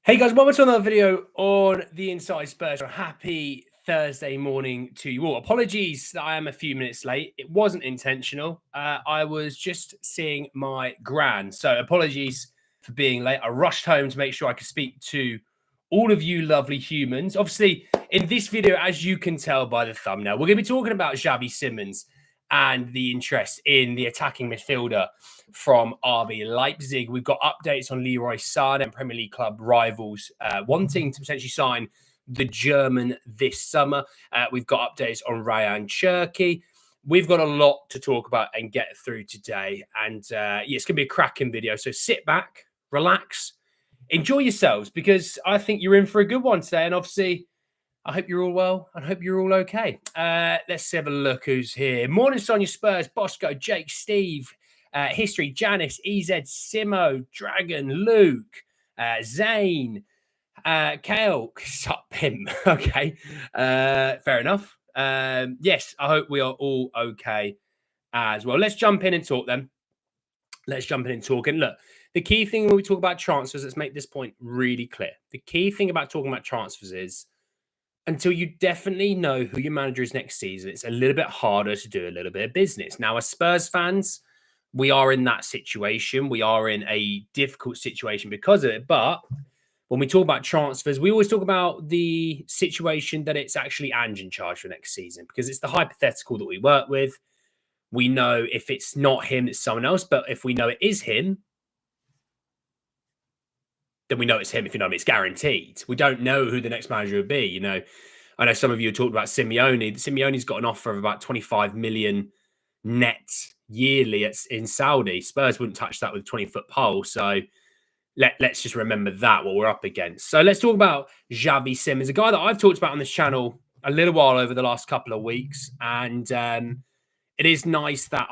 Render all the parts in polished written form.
Hey guys, welcome to another video on the Inside Spurs. Happy Thursday morning to you all. Apologies that I am a few minutes late. It wasn't intentional. I was just seeing my gran. So apologies for being late. I rushed home to make sure I could speak to all of you lovely humans. Obviously, in this video, as you can tell by the thumbnail, we're going to be talking about Xavi Simons and the interest in the attacking midfielder from RB Leipzig. We've got updates on Leroy Sane and Premier League club rivals wanting to potentially sign the German this summer. We've got updates on Rayan Cherki. We've got a lot to talk about and get through today. And yeah, it's going to be a cracking video. So sit back, relax, enjoy yourselves, because I think you're in for a good one today. And obviously, I hope you're all well. I hope you're all okay. Let's have a look who's here. Morning, Sonia Spurs, Bosco, Jake, Steve, History, Janice, EZ, Simo, Dragon, Luke, Zane, Kale, sup, Pim. Okay, fair enough. Yes, I hope we are all okay as well. Let's jump in and talk then. Let's jump in and talk. And look, the key thing when we talk about transfers, let's make this point really clear. The key thing about talking about transfers is, until you definitely know who your manager is next season, it's a little bit harder to do a little bit of business. Now, as Spurs fans, we are in that situation. We are in a difficult situation because of it. But when we talk about transfers, we always talk about the situation that it's actually Ange in charge for next season, because it's the hypothetical that we work with. We know if it's not him, it's someone else. But if we know it is him, then we know it's him. If you know him, it's guaranteed. We don't know who the next manager will be. You know, I know some of you talked about Simeone. Simeone's got an offer of about 25 million net yearly in Saudi. Spurs wouldn't touch that with a 20-foot pole. So let's just remember that, what we're up against. So let's talk about Xavi Simons, a guy that I've talked about on this channel a little while over the last couple of weeks. And it is nice that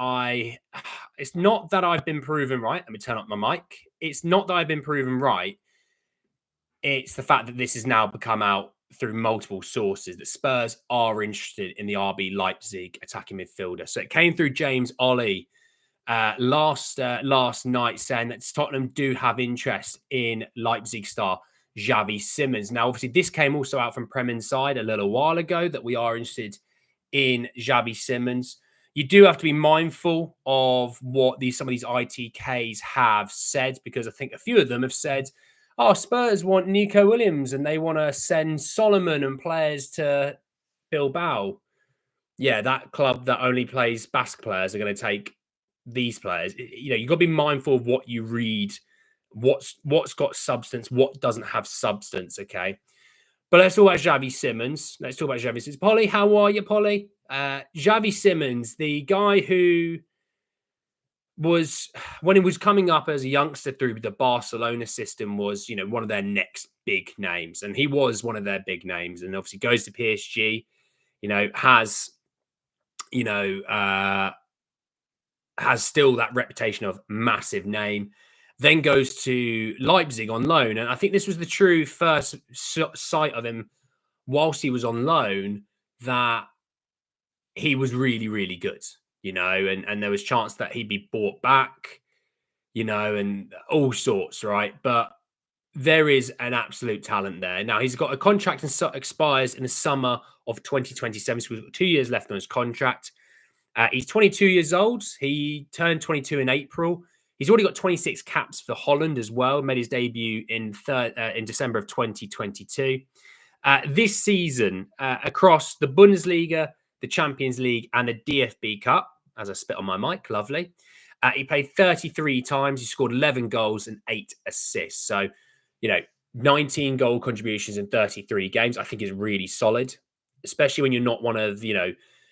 it's not that I've been proven right. Let me turn up my mic. It's not that I've been proven right. It's the fact that this has now become out through multiple sources that Spurs are interested in the RB Leipzig attacking midfielder. So it came through James Ollie last night, saying that Tottenham do have interest in Leipzig star Xavi Simons. Now, obviously, this came also out from Prem Inside a little while ago that we are interested in Xavi Simons. You do have to be mindful of what some of these ITKs have said, because I think a few of them have said, oh, Spurs want Nico Williams and they want to send Solomon and players to Bilbao. Yeah, that club that only plays Basque players are going to take these players. You know, you've got to be mindful of what you read, what's got substance, what doesn't have substance, okay? But let's talk about Xavi Simons. Let's talk about Xavi Simons. Polly, how are you, Polly? Xavi Simons, the guy who was, when he was coming up as a youngster through the Barcelona system, was, you know, one of their next big names. And he was one of their big names. And obviously goes to PSG, you know, has still that reputation of massive name, then goes to Leipzig on loan. And I think this was the true first sight of him whilst he was on loan, that he was really, really good, you know, and there was chance that he'd be bought back, you know, and all sorts, right? But there is an absolute talent there. Now, he's got a contract and expires in the summer of 2027, so he's got 2 years left on his contract. He's 22 years old. He turned 22 in April. He's already got 26 caps for Holland as well. Made his debut in December of 2022. This season, across the Bundesliga, the Champions League, and the DFB Cup, as I spit on my mic, lovely. He played 33 times. He scored 11 goals and 8 assists. So, you know, 19 goal contributions in 33 games, I think is really solid, especially when you're not one of, you know,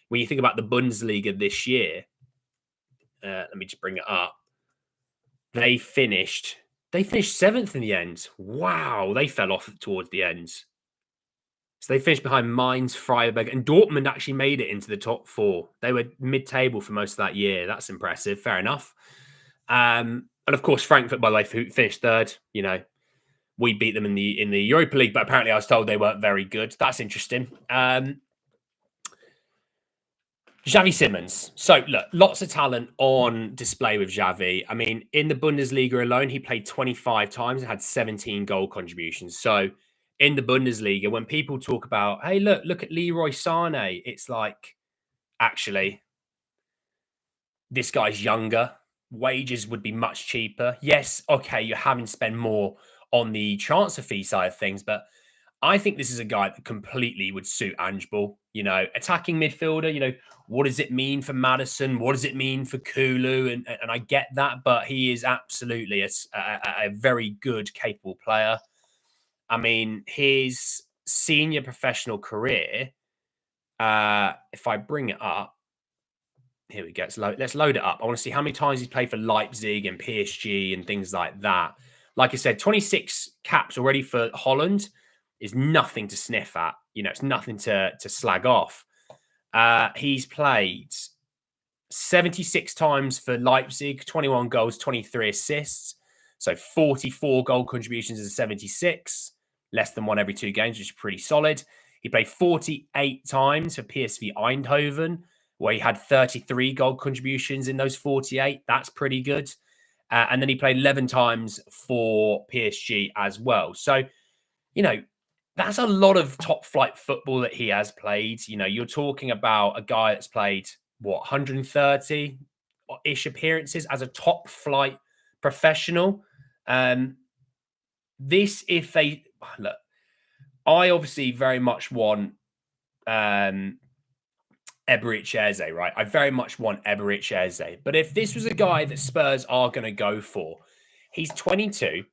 when you think about the Bundesliga this year. Let me just bring it up. They finished 7th in the end. Wow, they fell off towards the end. So they finished behind Mainz, Freiburg, and Dortmund actually made it into the top 4. They were mid-table for most of that year. That's impressive. Fair enough. And of course, Frankfurt, by the way, finished 3rd. You know, we beat them in the Europa League, but apparently I was told they weren't very good. That's interesting. Xavi Xavi Simons. So, look, lots of talent on display with Xavi. I mean, in the Bundesliga alone, he played 25 times and had 17 goal contributions. So, in the Bundesliga, when people talk about, hey, look at Leroy Sane, it's like, actually, this guy's younger. Wages would be much cheaper. Yes, okay, you're having to spend more on the transfer fee side of things, but I think this is a guy that completely would suit Ange. Attacking midfielder. What does it mean for Madison? What does it mean for Kulu? And I get that, but he is absolutely a very good, capable player. I mean, his senior professional career, if I bring it up, here we go. Let's load it up. I want to see how many times he's played for Leipzig and PSG and things like that. Like I said, 26 caps already for Holland is nothing to sniff at. It's nothing to slag off. He's played 76 times for Leipzig, 21 goals, 23 assists. So 44 goal contributions as 76, less than one every 2 games, which is pretty solid. He played 48 times for PSV Eindhoven, where he had 33 goal contributions in those 48. That's pretty good. And then he played 11 times for PSG as well. So, that's a lot of top flight football that he has played. You're talking about a guy that's played, 130-ish appearances as a top flight professional. Look, I obviously very much want Eberechi Eze, right? I very much want Eberechi Eze. But if this was a guy that Spurs are going to go for, he's 22.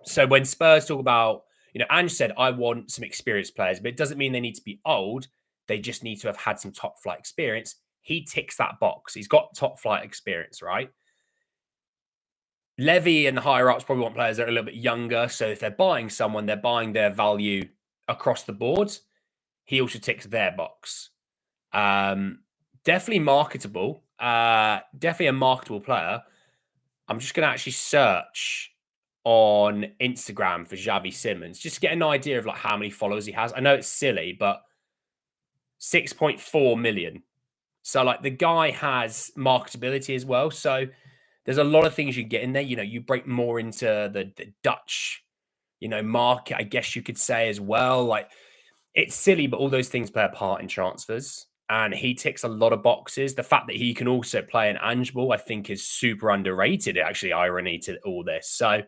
So when Spurs talk about, Ange said, I want some experienced players, but it doesn't mean they need to be old. They just need to have had some top flight experience. He ticks that box. He's got top flight experience, right? Levy and the higher ups probably want players that are a little bit younger. So if they're buying someone, they're buying their value across the board. He also ticks their box. Definitely marketable. Definitely a marketable player. I'm just going to actually search on Instagram for Xavi Simons, just to get an idea of how many followers he has. I know it's silly, but 6.4 million. So the guy has marketability as well. So there's a lot of things you get in there. You break more into the Dutch, market, I guess you could say as well. It's silly, but all those things play a part in transfers. And he ticks a lot of boxes. The fact that he can also play an Ange ball, I think, is super underrated. Actually, irony to all this. So,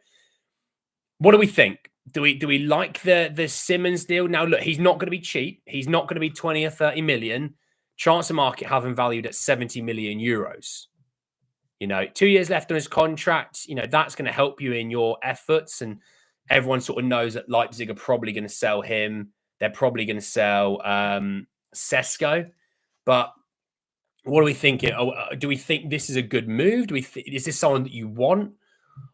what do we think? Do we like the Simons deal? Now, look, he's not going to be cheap. He's not going to be 20 or 30 million. Transfer market have him valued at 70 million euros. 2 years left on his contract. That's going to help you in your efforts. And everyone sort of knows that Leipzig are probably going to sell him. They're probably going to sell Sesko. But what are we thinking? Do we think this is a good move? Is this someone that you want?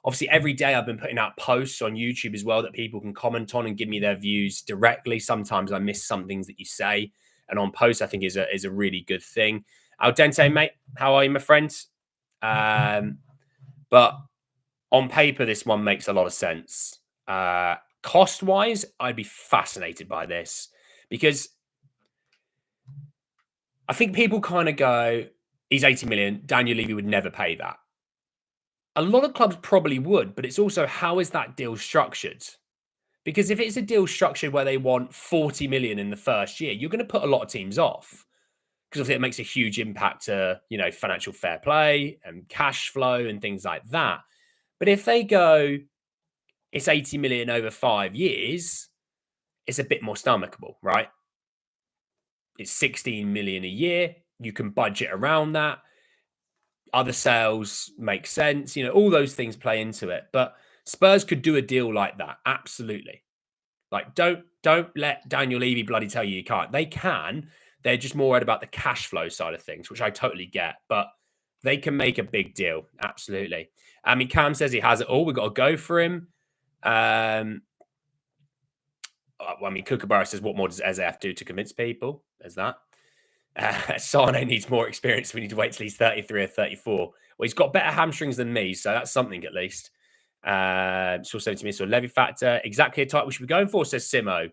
Obviously, every day I've been putting out posts on YouTube as well that people can comment on and give me their views directly. Sometimes I miss some things that you say. And on posts, I think is a really good thing. Al Dente, mate, how are you, my friend? But on paper, this one makes a lot of sense. Cost-wise, I'd be fascinated by this because I think people kind of go, he's 80 million. Daniel Levy would never pay that. A lot of clubs probably would, but it's also how is that deal structured? Because if it's a deal structured where they want 40 million in the first year, you're going to put a lot of teams off because it makes a huge impact to, financial fair play and cash flow and things like that. But if they go, it's 80 million over 5 years, it's a bit more stomachable, right? It's 16 million a year. You can budget around that. Other sales make sense. All those things play into it. But Spurs could do a deal like that. Absolutely. Don't let Daniel Levy bloody tell you can't. They can. They're just more worried about the cash flow side of things, which I totally get. But they can make a big deal. Absolutely. I mean, Cam says he has it all. We've got to go for him. Kookaburra says, what more does Eze have to do to convince people? There's that. Sane needs more experience. We need to wait till he's 33 or 34. Well, he's got better hamstrings than me, so that's something at least. So 70 minutes or Levy factor. Exactly a type we should be going for, says Simo.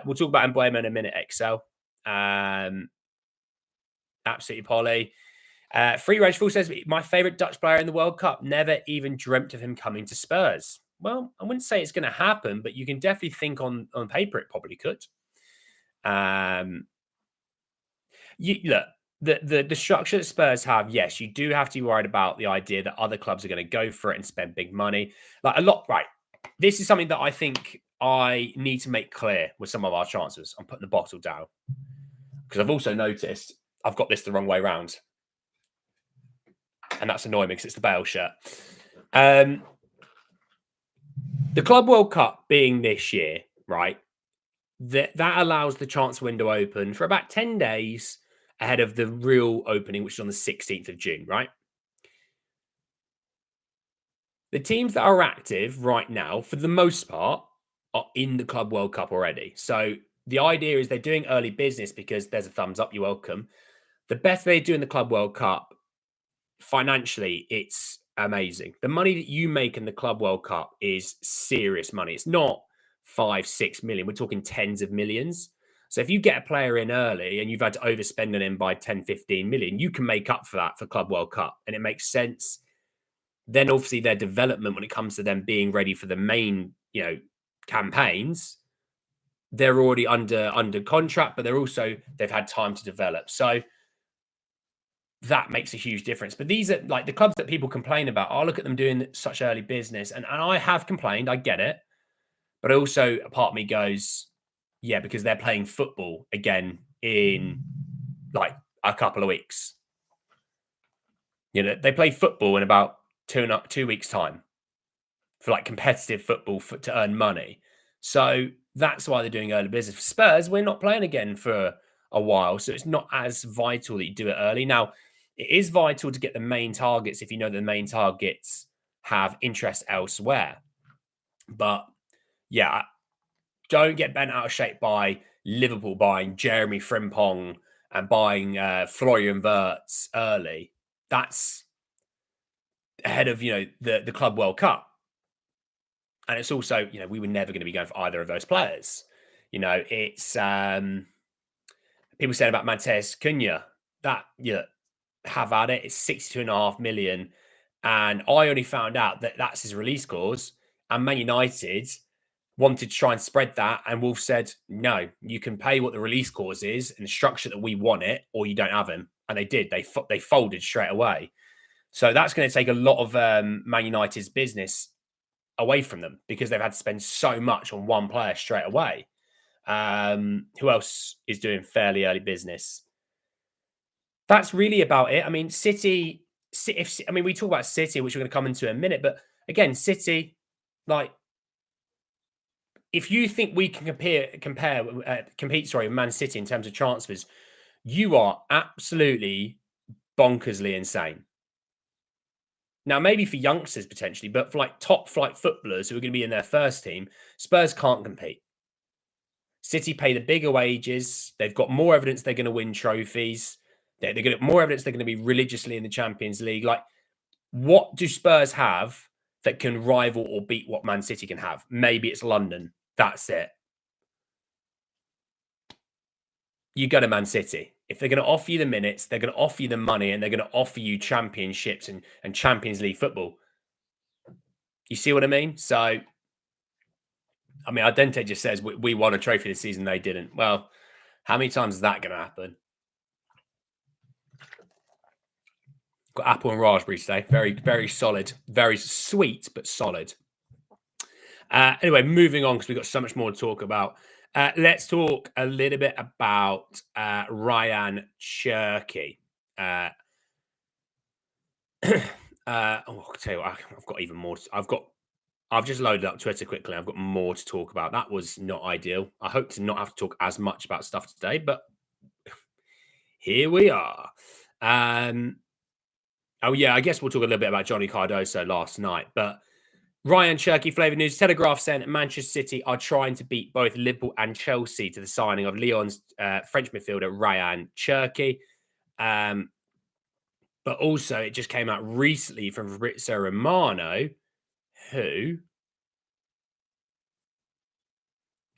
We'll talk about Mbuemo in a minute, Excel. Absolutely, Polly. Free Range Full says, my favourite Dutch player in the World Cup. Never even dreamt of him coming to Spurs. Well, I wouldn't say it's going to happen, but you can definitely think on paper it probably could. Look, the structure that Spurs have, yes, you do have to be worried about the idea that other clubs are going to go for it and spend big money. Like a lot, right? This is something that I think I need to make clear with some of our chancellors. I'm putting the bottle down because I've also noticed I've got this the wrong way around. And that's annoying because it's the Bale shirt. The Club World Cup being this year, right? That allows the transfer window open for about 10 days ahead of the real opening, which is on the 16th of June, right? The teams that are active right now, for the most part, are in the Club World Cup already. So the idea is they're doing early business because there's a thumbs up, you're welcome. The best they do in the Club World Cup, financially, it's amazing. The money that you make in the Club World Cup is serious money. It's not 5-6 million. We're talking tens of millions. So if you get a player in early and you've had to overspend on him by 10-15 million, you can make up for that for Club World Cup. And it makes sense. Then obviously their development when it comes to them being ready for the main, campaigns, they're already under contract, but they've had time to develop. So that makes a huge difference. But these are like the clubs that people complain about. I look at them doing such early business, and I have complained. I get it. But also a part of me goes, yeah, because they're playing football again in like a couple of weeks. They play football in about 2 weeks' time for like competitive football to earn money. So that's why they're doing early business. For Spurs, we're not playing again for a while. So it's not as vital that you do it early. Now, it is vital to get the main targets if you know the main targets have interest elsewhere. But yeah, don't get bent out of shape by Liverpool buying Jeremy Frimpong and buying Florian Wirtz early. That's ahead of the Club World Cup. And it's also, we were never going to be going for either of those players. It's people said about Matheus Cunha that have at it. It's 62.5 million. And I only found out that that's his release clause. And Man United wanted to try and spread that. And Wolf said, no, you can pay what the release clause is and the structure that we want it, or you don't have him. And they did. They folded straight away. So that's going to take a lot of Man United's business away from them because they've had to spend so much on one player straight away. Who else is doing fairly early business? That's really about it. I mean, City, we talk about City, which we're going to come into in a minute, but again, City, like, if you think we can compete, with Man City in terms of transfers, you are absolutely bonkersly insane. Now, maybe for youngsters potentially, but for like top flight footballers who are going to be in their first team, Spurs can't compete. City pay the bigger wages. They've got more evidence they're going to win trophies. They're going to get more evidence they're going to be religiously in the Champions League. Like, what do Spurs have that can rival or beat what Man City can have? Maybe it's London. That's it. You go to Man City. If they're going to offer you the minutes, they're going to offer you the money, and they're going to offer you championships and Champions League football. You see what I mean? So, I mean, Adente just says we won a trophy this season. They didn't. Well, how many times is that going to happen? Got apple and raspberry today. Very, very solid. Very sweet, but solid. Anyway, moving on because we've got so much more to talk about. Let's talk a little bit about Rayan Cherki. I'll tell you what, I've got even more. I've just loaded up Twitter quickly. I've got more to talk about. That was not ideal. I hope to not have to talk as much about stuff today, but here we are. Oh yeah, I guess we'll talk a little bit about Johnny Cardoso last night, but Rayan Cherki, Flavor News, Telegraph saying Manchester City are trying to beat both Liverpool and Chelsea to the signing of Lyon's French midfielder Rayan Cherki. But also, it just came out recently from Fabrizio Romano, who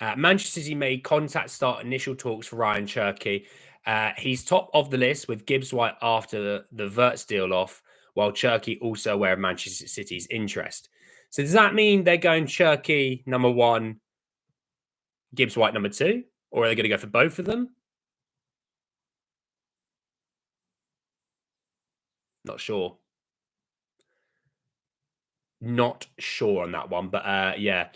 Manchester City made contact start initial talks for Rayan Cherki. He's top of the list with Gibbs White after the Verts deal off, while Cherki also aware of Manchester City's interest. So does that mean they're going Cherki number 1, Gibbs White number 2? Or are they going to go for both of them? Not sure. Not sure on that one, but yeah.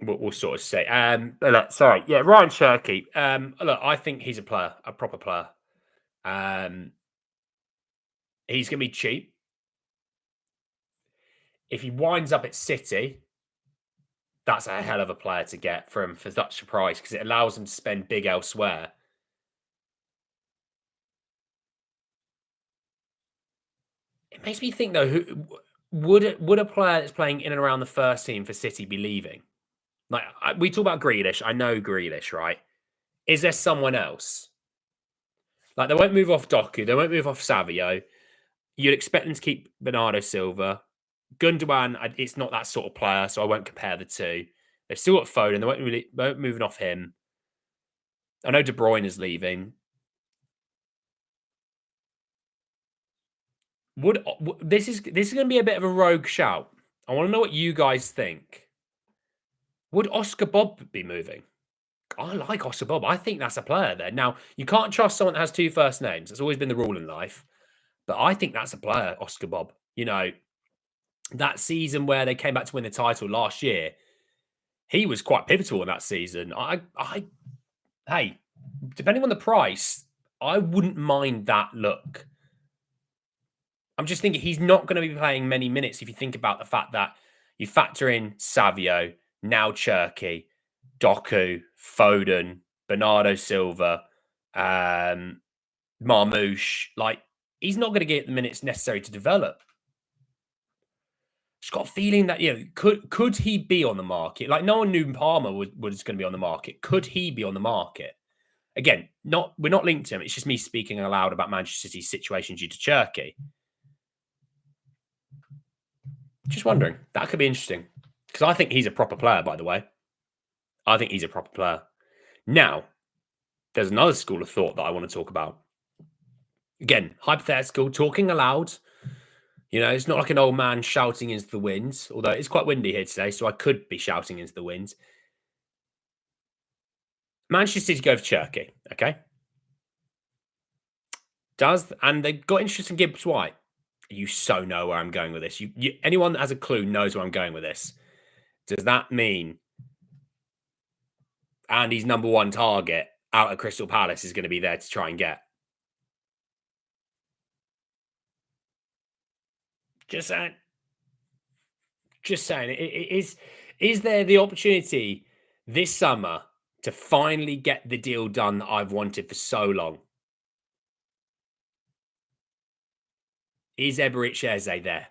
We'll sort of say. But look, sorry, yeah, Rayan Cherki. Look, I think he's a player, a proper player. He's going to be cheap. If he winds up at City, that's a hell of a player to get for such a price because it allows him to spend big elsewhere. It makes me think though, would a player that's playing in and around the first team for City be leaving? Like we talk about Grealish, I know Grealish, right? Is there someone else? Like they won't move off Doku, they won't move off Savio. You'd expect them to keep Bernardo Silva. Gundogan, it's not that sort of player, so I won't compare the two. They've still got Foden. They won't moving off him. I know De Bruyne is leaving. This is going to be a bit of a rogue shout. I want to know what you guys think. Would Oscar Bob be moving? I like Oscar Bob. I think that's a player there. Now, you can't trust someone that has 2 first names. That's always been the rule in life. But I think that's a player, Oscar Bob. You know, that season where they came back to win the title last year, he was quite pivotal in that season. Hey, depending on the price, I wouldn't mind that look. I'm just thinking he's not going to be playing many minutes if you think about the fact that you factor in Savio, now Cherki, Doku, Foden, Bernardo Silva, Marmoush. Like, he's not going to get the minutes necessary to develop. Just got a feeling that, you know, could he be on the market? Like, no one knew Palmer was going to be on the market. Could he be on the market? Again, we're not linked to him. It's just me speaking aloud about Manchester City's situation due to Cherki. Just wondering. That could be interesting. Because I think he's a proper player, by the way. I think he's a proper player. Now, there's another school of thought that I want to talk about. Again, hypothetical, talking aloud. You know, it's not like an old man shouting into the wind, although it's quite windy here today, so I could be shouting into the wind. Manchester City go for Cherki, okay? And they've got interest in Gibbs White. You so know where I'm going with this. Anyone that has a clue knows where I'm going with this. Does that mean Andy's number 1 target out of Crystal Palace is going to be there to try and get? Just saying. Just saying. Is there the opportunity this summer to finally get the deal done that I've wanted for so long? Is Eberechi Eze there?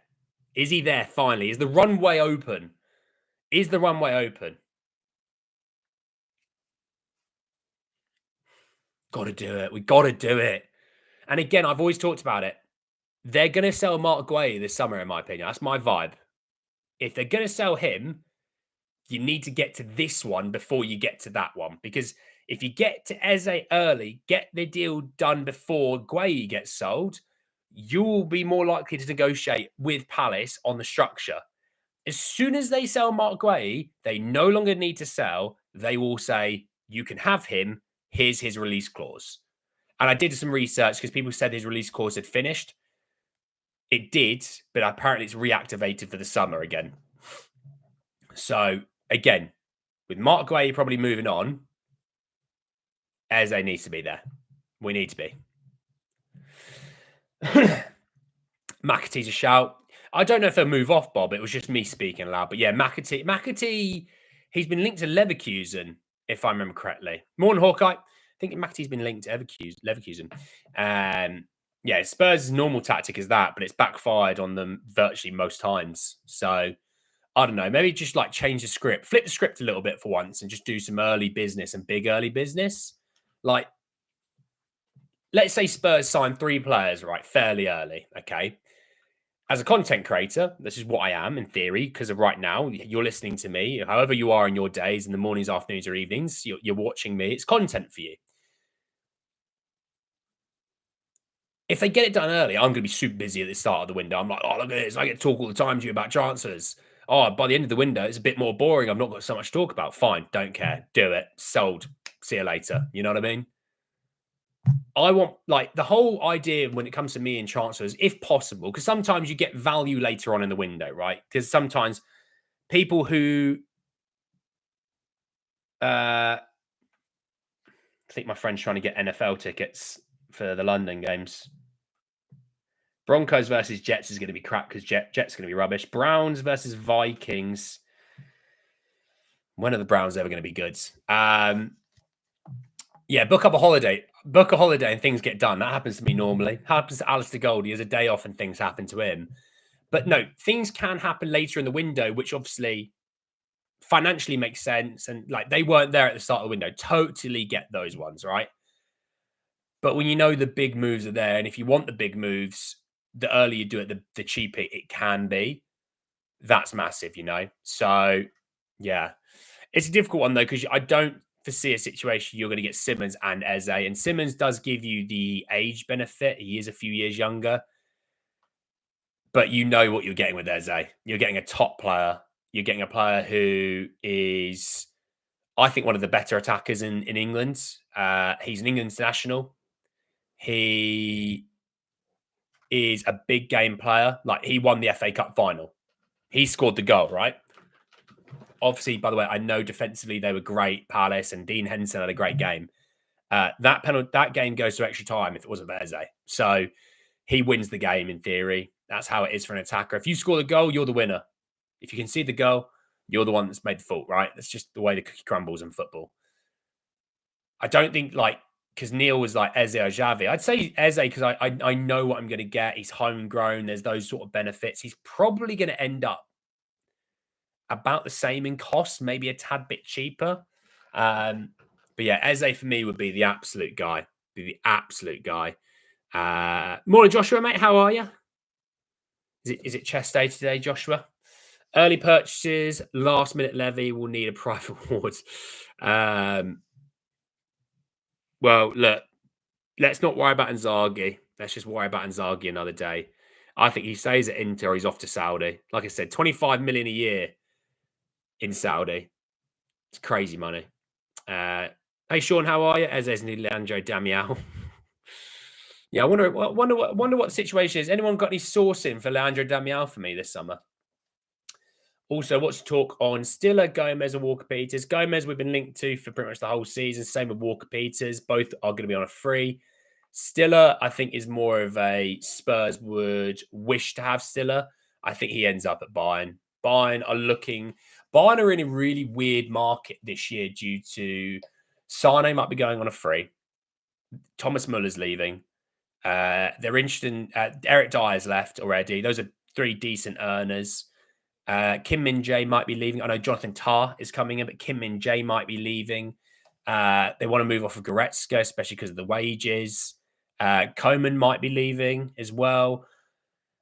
Is he there finally? Is the runway open? Is the runway open? Got to do it. We got to do it. And again, I've always talked about it. They're going to sell Mark Guehi this summer, in my opinion. That's my vibe. If they're going to sell him, you need to get to this one before you get to that one. Because if you get to Eze early, get the deal done before Guehi gets sold, you will be more likely to negotiate with Palace on the structure. As soon as they sell Mark Guehi, they no longer need to sell. They will say, you can have him. Here's his release clause. And I did some research because people said his release clause had finished. It did, but apparently it's reactivated for the summer again. So, again, with Mark Guehi probably moving on, Eze needs to be there. We need to be. McAtee's a shout. I don't know if they'll move off, Bob. It was just me speaking aloud. But yeah, McAtee, he's been linked to Leverkusen, if I remember correctly. More than Hawkeye. I think McAtee's been linked to Leverkusen. Yeah, Spurs' normal tactic is that, but it's backfired on them virtually most times. So, I don't know. Maybe just like change the script, flip the script a little bit for once and just do some early business and big early business. Like, let's say Spurs sign 3 players, right, fairly early, okay? as a content creator, this is what I am in theory, because of right now, you're listening to me, however you are in your days, in the mornings, afternoons, or evenings, you're watching me. It's content for you. If they get it done early, I'm going to be super busy at the start of the window. I'm like, oh, look at this. I get to talk all the time to you about transfers. Oh, by the end of the window, it's a bit more boring. I've not got so much to talk about. Fine. Don't care. Do it. Sold. See you later. You know what I mean? I want, like, the whole idea when it comes to me and transfers, if possible, because sometimes you get value later on in the window, right? Because sometimes people who, I think my friend's trying to get NFL tickets for the London games. Broncos versus Jets is going to be crap because Jets going to be rubbish. Browns versus Vikings. When are the Browns ever going to be good? Yeah, book up a holiday. Book a holiday and things get done. That happens to me normally. Happens to Alistair Gold. He has a day off and things happen to him. But no, things can happen later in the window, which obviously financially makes sense. And like they weren't there at the start of the window. Totally get those ones, right? But when you know the big moves are there, and if you want the big moves, the earlier you do it, the cheaper it can be. That's massive, you know? So, yeah. It's a difficult one, though, because I don't foresee a situation you're going to get Simons and Eze. And Simons does give you the age benefit. He is a few years younger. But you know what you're getting with Eze. You're getting a top player. You're getting a player who is, I think, one of the better attackers in England. He's an England international. He is a big game player. Like, he won the FA Cup final. He scored the goal, right? Obviously, by the way, I know defensively they were great. Palace and Dean Henderson had a great game. That game goes to extra time if it wasn't for Eze. So he wins the game in theory. That's how it is for an attacker. If you score the goal, you're the winner. If you concede the goal, you're the one that's made the fault, right? That's just the way the cookie crumbles in football. I don't think, like, because Neil was like Eze or Xavi. I'd say Eze because I know what I'm going to get. He's homegrown. There's those sort of benefits. He's probably going to end up about the same in cost, maybe a tad bit cheaper. But yeah, Eze for me would be the absolute guy. Morning, Joshua, mate. How are you? Is it chest day today, Joshua? Early purchases, last minute levy will need a private award. Well, look, let's not worry about Inzaghi. Let's just worry about Inzaghi another day. I think he stays at Inter. He's off to Saudi. Like I said, 25 million a year in Saudi. It's crazy money. Hey, Sean, how are you? Eze's Leandro Damiao. Yeah, I wonder what the situation is. Anyone got any sourcing for Leandro Damiao for me this summer? Also, what's the talk on Stiller, Gomez, and Walker Peters? Gomez, we've been linked to for pretty much the whole season. Same with Walker Peters. Both are going to be on a free. Stiller, I think, is more of a Spurs would wish to have Stiller. I think he ends up at Bayern. Bayern are in a really weird market this year due to Sane might be going on a free. Thomas Muller's leaving. They're interested in Eric Dyer's left already. Those are three decent earners. Kim Min Jae might be leaving. I know Jonathan Tah is coming in, but Kim Min Jae might be leaving. They want to move off of Goretzka, especially because of the wages. Coman might be leaving as well.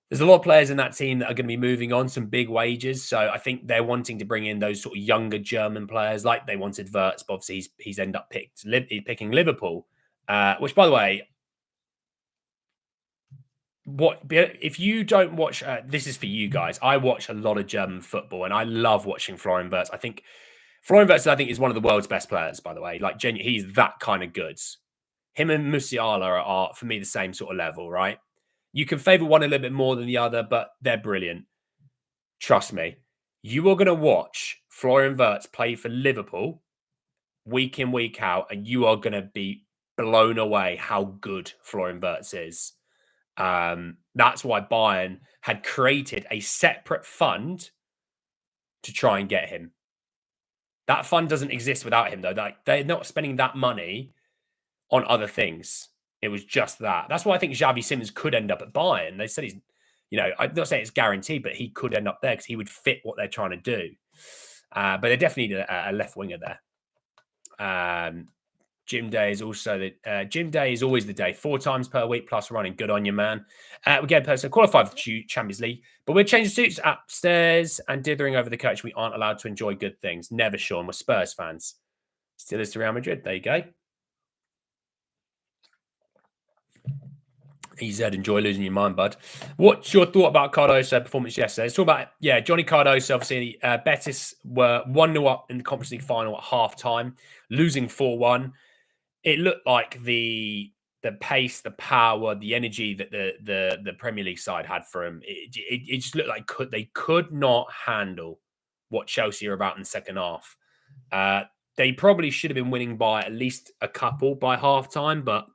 There's a lot of players in that team that are going to be moving on, some big wages. So I think they're wanting to bring in those sort of younger German players, like they wanted Wirtz, but obviously he's ended up picking Liverpool, which, by the way, if you don't watch, this is for you guys. I watch a lot of German football and I love watching Florian Wirtz. I think Florian Wirtz, is one of the world's best players, by the way. Like, he's that kind of good. Him and Musiala are, for me, the same sort of level, right? You can favor one a little bit more than the other, but they're brilliant. Trust me. You are going to watch Florian Wirtz play for Liverpool week in, week out, and you are going to be blown away how good Florian Wirtz is. That's why Bayern had created a separate fund to try and get him. That fund doesn't exist without him, though. They're not spending that money on other things. It was just that. That's why I think Xavi Simons could end up at Bayern. They said he's, I'm not saying it's guaranteed, but he could end up there because he would fit what they're trying to do. But they definitely need a left winger there. Gym day is also the gym day is always the day. 4 times per week plus running. Good on you, man. We get person qualified for the Champions League, but we're changing suits upstairs and dithering over the coach. We aren't allowed to enjoy good things. Never, Sean. We're Spurs fans. Still is to Real Madrid. There you go. He said, enjoy losing your mind, bud. What's your thought about Cardoso performance yesterday? Let's talk about, Johnny Cardoso. Obviously, Betis were 1-0 up in the Conference League final at half-time, losing 4-1. It looked like the pace, the power, the energy that the Premier League side had for him, it just looked like they could not handle what Chelsea are about in the second half. They probably should have been winning by at least a couple by half-time, but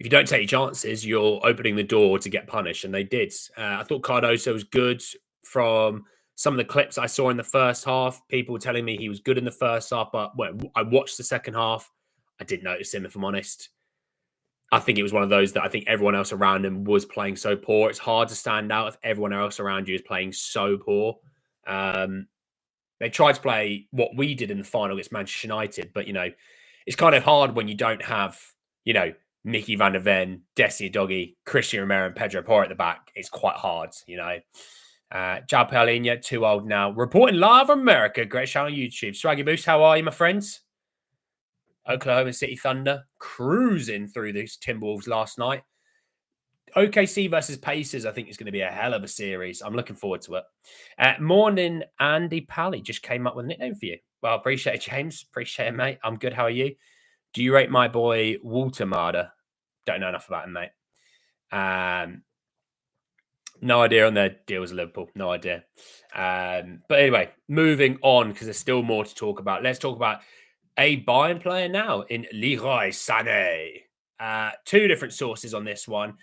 if you don't take your chances, you're opening the door to get punished, and they did. I thought Cardoso was good from some of the clips I saw in the first half. People were telling me he was good in the first half, but when I watched the second half, I didn't notice him, if I'm honest. I think it was one of those that I think everyone else around him was playing so poor. It's hard to stand out if everyone else around you is playing so poor. They tried to play what we did in the final against Manchester United, but, it's kind of hard when you don't have, Mickey van der Ven, Desi Doggy, Christian Romero, and Pedro Porro at the back. It's quite hard, Jao Paulinho, too old now. Reporting live from America. Great show on YouTube. Swaggy Boost, how are you, my friends? Oklahoma City Thunder cruising through these Timberwolves last night. OKC versus Pacers, I think is going to be a hell of a series. I'm looking forward to it. Morning, Andy Pally just came up with a nickname for you. Well, appreciate it, James. Appreciate it, mate. I'm good. How are you? Do you rate my boy Walter Marder? Don't know enough about him, mate. No idea on their deals with Liverpool. No idea. But anyway, moving on because there's still more to talk about. Let's talk about a Bayern player now in Leroy Sane. 2 different sources on this one.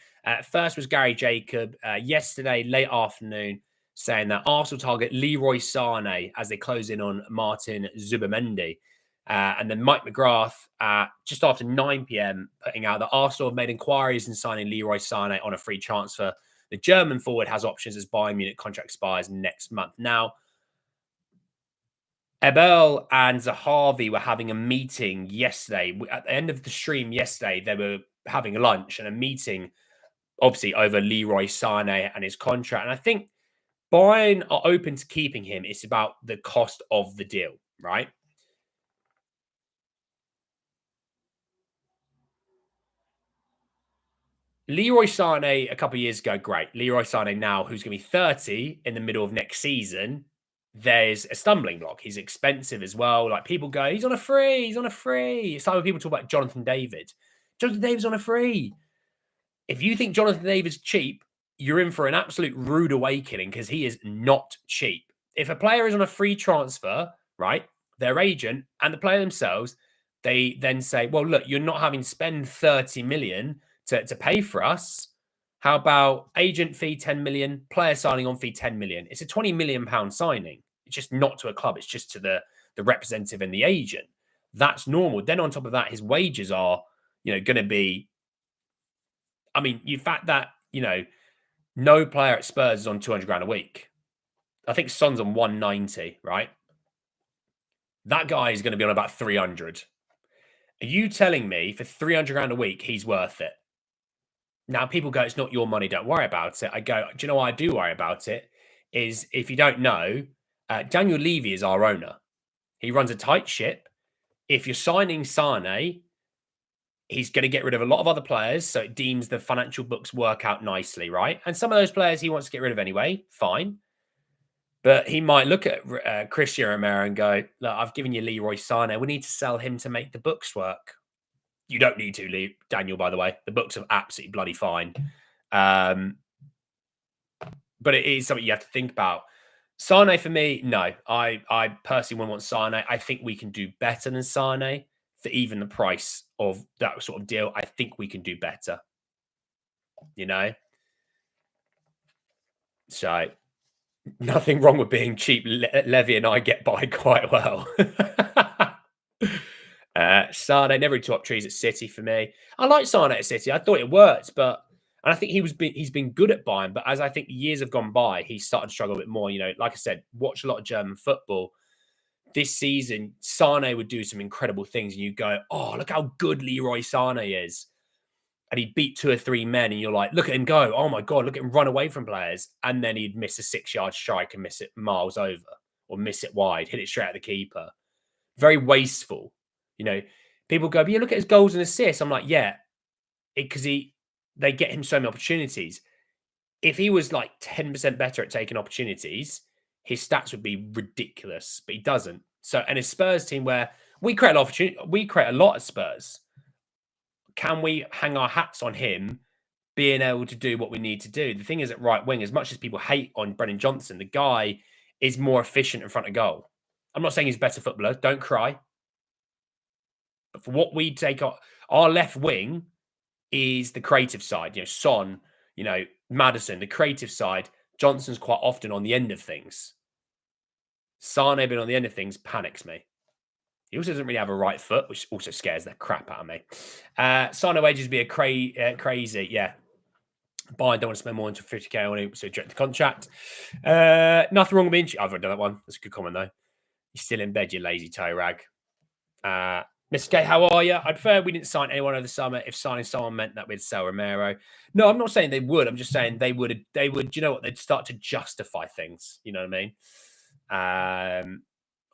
First was Gary Jacob yesterday, late afternoon, saying that Arsenal target Leroy Sane as they close in on Martin Zubimendi. And then Mike McGrath, just after 9 p.m., putting out that Arsenal have made inquiries in signing Leroy Sane on a free transfer. The German forward has options as Bayern Munich contract expires next month. Now, Abel and Zahavi were having a meeting yesterday. At the end of the stream yesterday, they were having lunch and a meeting, obviously, over Leroy Sane and his contract. And I think Bayern are open to keeping him. It's about the cost of the deal, right? Leroy Sane a couple of years ago, great. Leroy Sane now, who's going to be 30 in the middle of next season, there's a stumbling block. He's expensive as well. Like people go, he's on a free. He's on a free. It's like when people talk about Jonathan David. Jonathan David's on a free. If you think Jonathan David's cheap, you're in for an absolute rude awakening because he is not cheap. If a player is on a free transfer, right, their agent and the player themselves, they then say, well, look, you're not having to spend 30 million to pay for us. How about agent fee 10 million, player signing on fee 10 million? It's a 20 million pound signing. It's just not to a club. It's just to the representative and the agent. That's normal. Then on top of that, his wages are, going to be, I mean, you fact that, no player at Spurs is on 200 grand a week. I think Son's on 190, right? That guy is going to be on about 300. Are you telling me for 300 grand a week, he's worth it? Now, people go, it's not your money, don't worry about it. I go, do you know why I do worry about it? Is if you don't know, Daniel Levy is our owner. He runs a tight ship. If you're signing Sane, he's going to get rid of a lot of other players, so it deems the financial books work out nicely, right? And some of those players he wants to get rid of anyway, fine. But he might look at Christian Romero and go, look, I've given you Leroy Sane. We need to sell him to make the books work. You don't need to, Daniel, by the way. The books are absolutely bloody fine. But it is something you have to think about. Sane, for me, no. I personally wouldn't want Sane. I think we can do better than Sane for even the price of that sort of deal. I think we can do better. So, nothing wrong with being cheap. Levy and I get by quite well. Sane, never top trees at City for me. I like Sane at City. I thought it worked, and I think he's been good at Bayern. But as I think years have gone by, he's started to struggle a bit more. Like I said, watch a lot of German football. this season, Sane would do some incredible things, and you go, "Oh, look how good Leroy Sane is." And he'd beat 2 or 3 men, and you're like, "Look at him go. Oh my God, look at him run away from players." And then he'd miss a 6-yard strike and miss it miles over, or miss it wide, hit it straight at the keeper. Very wasteful. You know, people go, "But yeah, look at his goals and assists." I'm like, yeah, because they get him so many opportunities. If he was like 10% better at taking opportunities, his stats would be ridiculous, but he doesn't. So, and a Spurs team where we create a lot of opportunity, we create a lot at Spurs. Can we hang our hats on him being able to do what we need to do? The thing is, at right wing, as much as people hate on Brennan Johnson, the guy is more efficient in front of goal. I'm not saying he's a better footballer. Don't cry. But for what we take, our left wing is the creative side. You know, Son, you know, Maddison, the creative side. Johnson's quite often on the end of things. Sane being on the end of things panics me. He also doesn't really have a right foot, which also scares the crap out of me. Sane wages be a crazy, yeah. Bayern don't want to spend more than 50k on him, so direct the contract. Nothing wrong with me. I've already done that one. That's a good comment, though. You're still in bed, you lazy toe rag. Mr. K, how are you? I'd prefer we didn't sign anyone over the summer if signing someone meant that we'd sell Romero. No, I'm not saying they would. I'm just saying they would, you know what? They'd start to justify things. You know what I mean?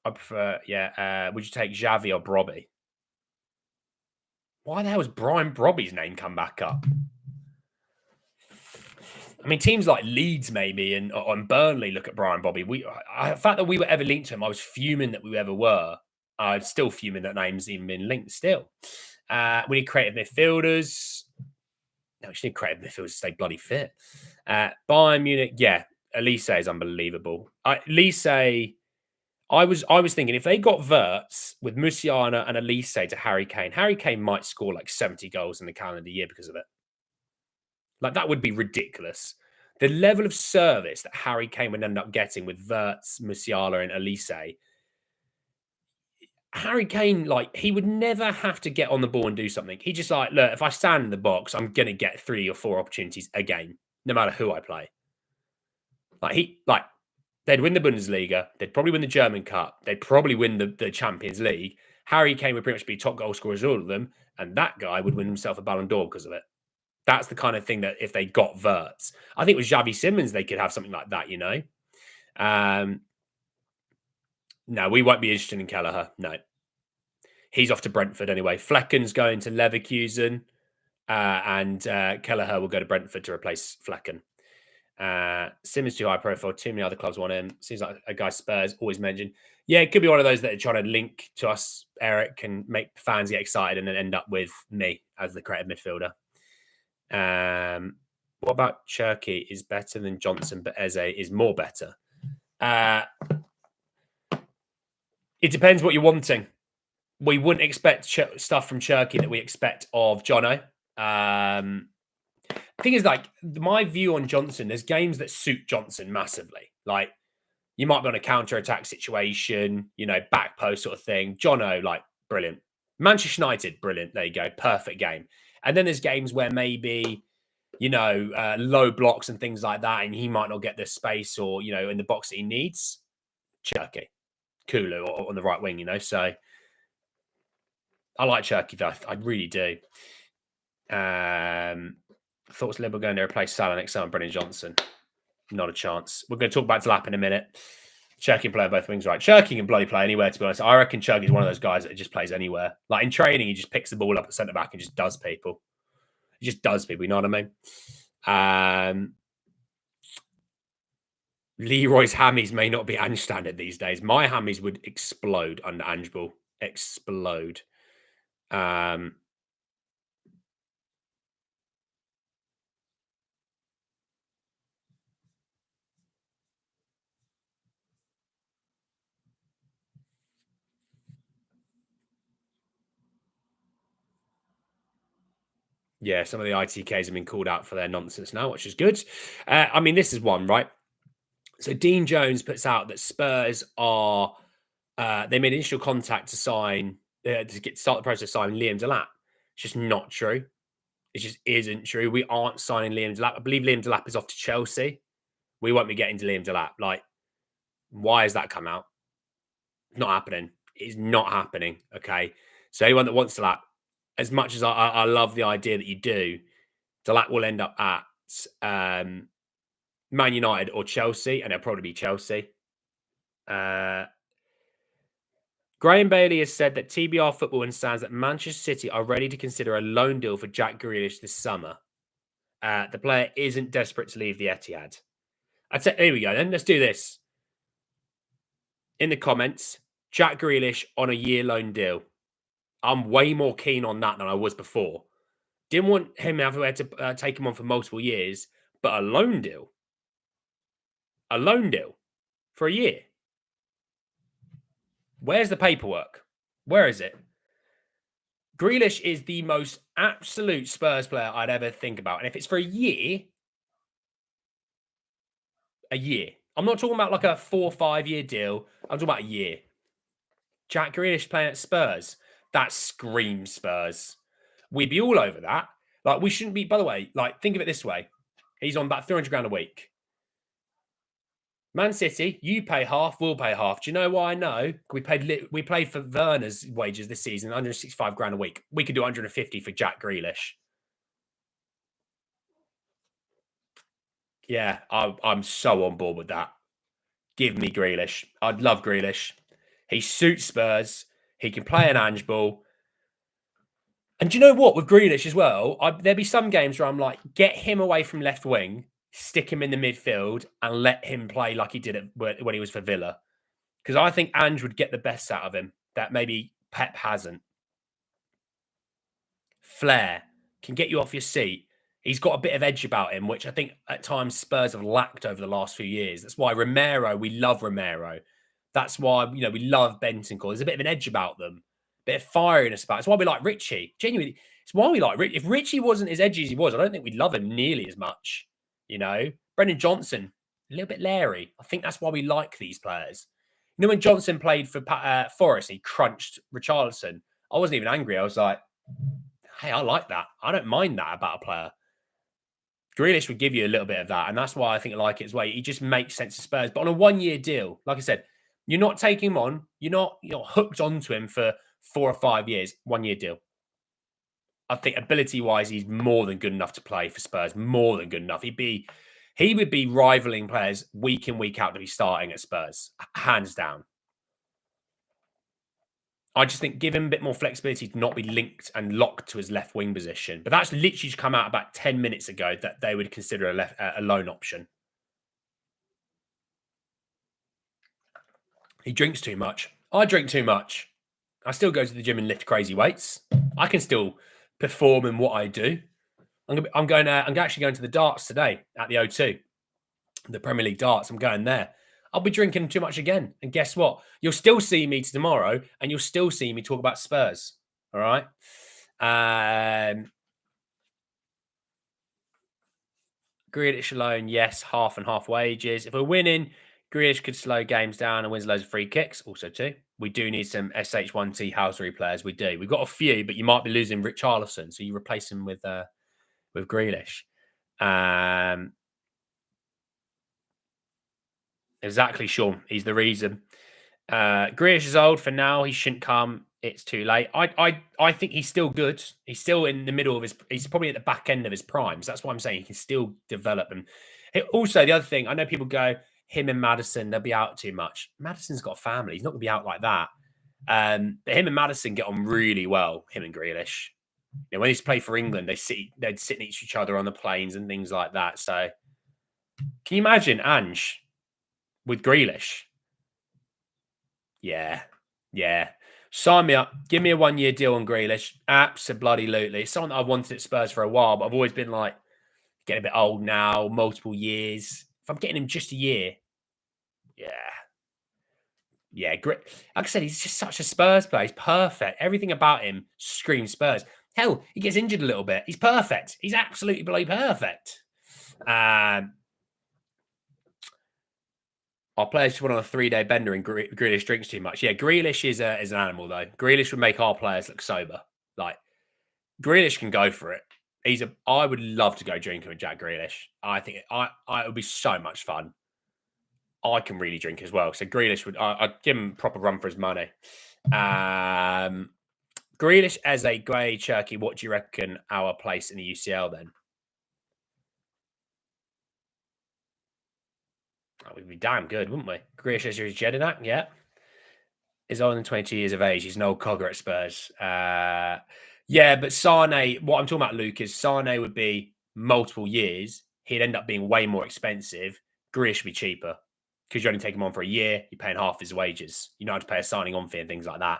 I prefer, yeah. Would you take Xavi or Brobby? Why the hell has Brian Brobby's name come back up? I mean, teams like Leeds maybe and Burnley look at Brian Brobby. The fact that we were ever linked to him, I was fuming that we ever were. I'm still fuming that name's even been linked still. We need creative midfielders. No, we just need creative midfielders to stay bloody fit. Bayern Munich, yeah. Elise is unbelievable. Elise, I was thinking if they got Wirtz with Musiala and Elise to Harry Kane might score like 70 goals in the calendar year because of it. Like, that would be ridiculous. The level of service that Harry Kane would end up getting with Wirtz, Musiala, and Elise. Harry Kane, like, he would never have to get on the ball and do something. He just like, look, if I stand in the box, I'm going to get 3 or 4 opportunities a game, no matter who I play. They'd win the Bundesliga. They'd probably win the German Cup. They'd probably win the Champions League. Harry Kane would pretty much be top goal scorer as all of them. And that guy would win himself a Ballon d'Or because of it. That's the kind of thing that if they got Wirtz, I think with Xavi Simons, they could have something like that, you know? No, we won't be interested in Kelleher. No. He's off to Brentford anyway. Flecken's going to Leverkusen. And Kelleher will go to Brentford to replace Flecken. Simons too high profile. Too many other clubs want him. Seems like a guy Spurs always mentioned. Yeah, it could be one of those that are trying to link to us, Eric, and make fans get excited and then end up with me as the creative midfielder. What about Cherki is better than Johnson, but Eze is more better? It depends what you're wanting. We wouldn't expect stuff from Cherki that we expect of Jono. Thing is, like, my view on Johnson, there's games that suit Johnson massively. Like, you might be on a counter-attack situation, you know, back post sort of thing. Jono, like, brilliant. Manchester United, brilliant. There you go. Perfect game. And then there's games where maybe, you know, low blocks and things like that, and he might not get the space or, you know, in the box that he needs. Cherki. Kulu on the right wing, you know. So I like Cherki, though. I really do. Thoughts Liverpool going to replace Salah next summer, Brennan Johnson? Not a chance. We're going to talk about Delap in a minute. Cherki can play on both wings, right? Cherki can bloody play anywhere, to be honest. I reckon Cherki is one of those guys that just plays anywhere. Like, in training, he just picks the ball up at centre back and just does people. He just does people, you know what I mean? Leroy's hammies may not be Ange standard these days. My hammies would explode under Ange Ball. Explode. Yeah, some of the ITKs have been called out for their nonsense now, which is good. I mean, this is one, right? So Dean Jones puts out that Spurs are they made initial contact to sign start the process of signing Liam Delap. It's just not true. It just isn't true. We aren't signing Liam Delap. I believe Liam Delap is off to Chelsea. We won't be getting to Liam Delap. Like, why has that come out? Not happening. It's not happening. Okay. So anyone that wants Delap, as much as I love the idea that you do, Delap will end up at Man United or Chelsea, and it'll probably be Chelsea. Graham Bailey has said that TBR Football understands that Manchester City are ready to consider a loan deal for Jack Grealish this summer. The player isn't desperate to leave the Etihad. Here we go then. Let's do this. In the comments, Jack Grealish on a year loan deal. I'm way more keen on that than I was before. Didn't want him everywhere to take him on for multiple years, but a loan deal. A loan deal for a year. Where's the paperwork? Where is it? Grealish is the most absolute Spurs player I'd ever think about. And if it's for a year. I'm not talking about like a 4 or 5 year deal. I'm talking about a year. Jack Grealish playing at Spurs. That screams Spurs. We'd be all over that. Like, we shouldn't be, by the way, like, think of it this way. He's on about 300 grand a week. Man City, you pay half, we'll pay half. Do you know why I know? We played for Werner's wages this season, 165 grand a week. We could do 150 for Jack Grealish. Yeah, I'm so on board with that. Give me Grealish. I'd love Grealish. He suits Spurs. He can play an ange ball. And do you know what? With Grealish as well, there'll be some games where I'm like, get him away from left wing, stick him in the midfield, and let him play like he did when he was for Villa. Because I think Ange would get the best out of him that maybe Pep hasn't. Flair can get you off your seat. He's got a bit of edge about him, which I think at times Spurs have lacked over the last few years. That's why we love Romero. That's why, we love Bentancur. There's a bit of an edge about them, a bit of firiness about it. It's why we like Richie. Genuinely, it's why we like Richie. If Richie wasn't as edgy as he was, I don't think we'd love him nearly as much. Brendan Johnson, a little bit leery. I think that's why we like these players. When Johnson played for Forest, he crunched Richarlison. I wasn't even angry. I was like, hey, I like that. I don't mind that about a player. Grealish would give you a little bit of that, and that's why I think I like it as well. He just makes sense to Spurs. But on a 1 year deal, like I said, you're not taking him on. You're not hooked onto him for 4 or 5 years. 1 year deal. I think ability-wise, he's more than good enough to play for Spurs. More than good enough. He would be rivaling players week in, week out to be starting at Spurs, hands down. I just think give him a bit more flexibility to not be linked and locked to his left wing position. But that's literally just come out about 10 minutes ago that they would consider a loan option. He drinks too much. I drink too much. I still go to the gym and lift crazy weights. I can still perform in what I do. I'm actually going to the darts today at the O2, the Premier League darts. I'm going there. I'll be drinking too much again. And guess what? You'll still see me tomorrow and you'll still see me talk about Spurs. All right. Grealish alone, yes, half and half wages. If we're winning, Grealish could slow games down and wins loads of free kicks. Also, too. We do need some SH1T Housery players. We do. We've got a few, but you might be losing Richarlison. So you replace him with Grealish. Exactly, Sean. He's the reason. Grealish is old for now. He shouldn't come. It's too late. I think he's still good. He's still in the middle of he's probably at the back end of his primes. That's why I'm saying he can still develop. And also, the other thing, I know people go, him and Maddison, they'll be out too much. Maddison's got a family. He's not going to be out like that. But him and Maddison get on really well, him and Grealish. When he used to play for England, they'd sit next to each other on the planes and things like that. So can you imagine Ange with Grealish? Yeah. Sign me up. Give me a 1 year deal on Grealish. Absolutely. It's something that I've wanted at Spurs for a while, but I've always been like, getting a bit old now, multiple years. If I'm getting him just a year, yeah, great. Like I said, he's just such a Spurs player. He's perfect. Everything about him screams Spurs. Hell, he gets injured a little bit. He's perfect. He's absolutely bloody perfect. Our players just went on a 3-day bender and Grealish drinks too much. Yeah, Grealish is an animal, though. Grealish would make our players look sober. Like, Grealish can go for it. I would love to go drinking with Jack Grealish. I think it would be so much fun. I can really drink as well. So Grealish I'd give him a proper run for his money. Grealish, Eze, Gray, Cherki. What do you reckon our place in the UCL then? Oh, we'd be damn good, wouldn't we? Grealish, Eze, Jedinak, yeah. Is only 22 years of age. He's an old cogger at Spurs. Yeah, but Sane, what I'm talking about, Luke, is Sane would be multiple years. He'd end up being way more expensive. Grealish would be cheaper because you only take him on for a year. You're paying half his wages. You don't have to pay a signing on fee and things like that.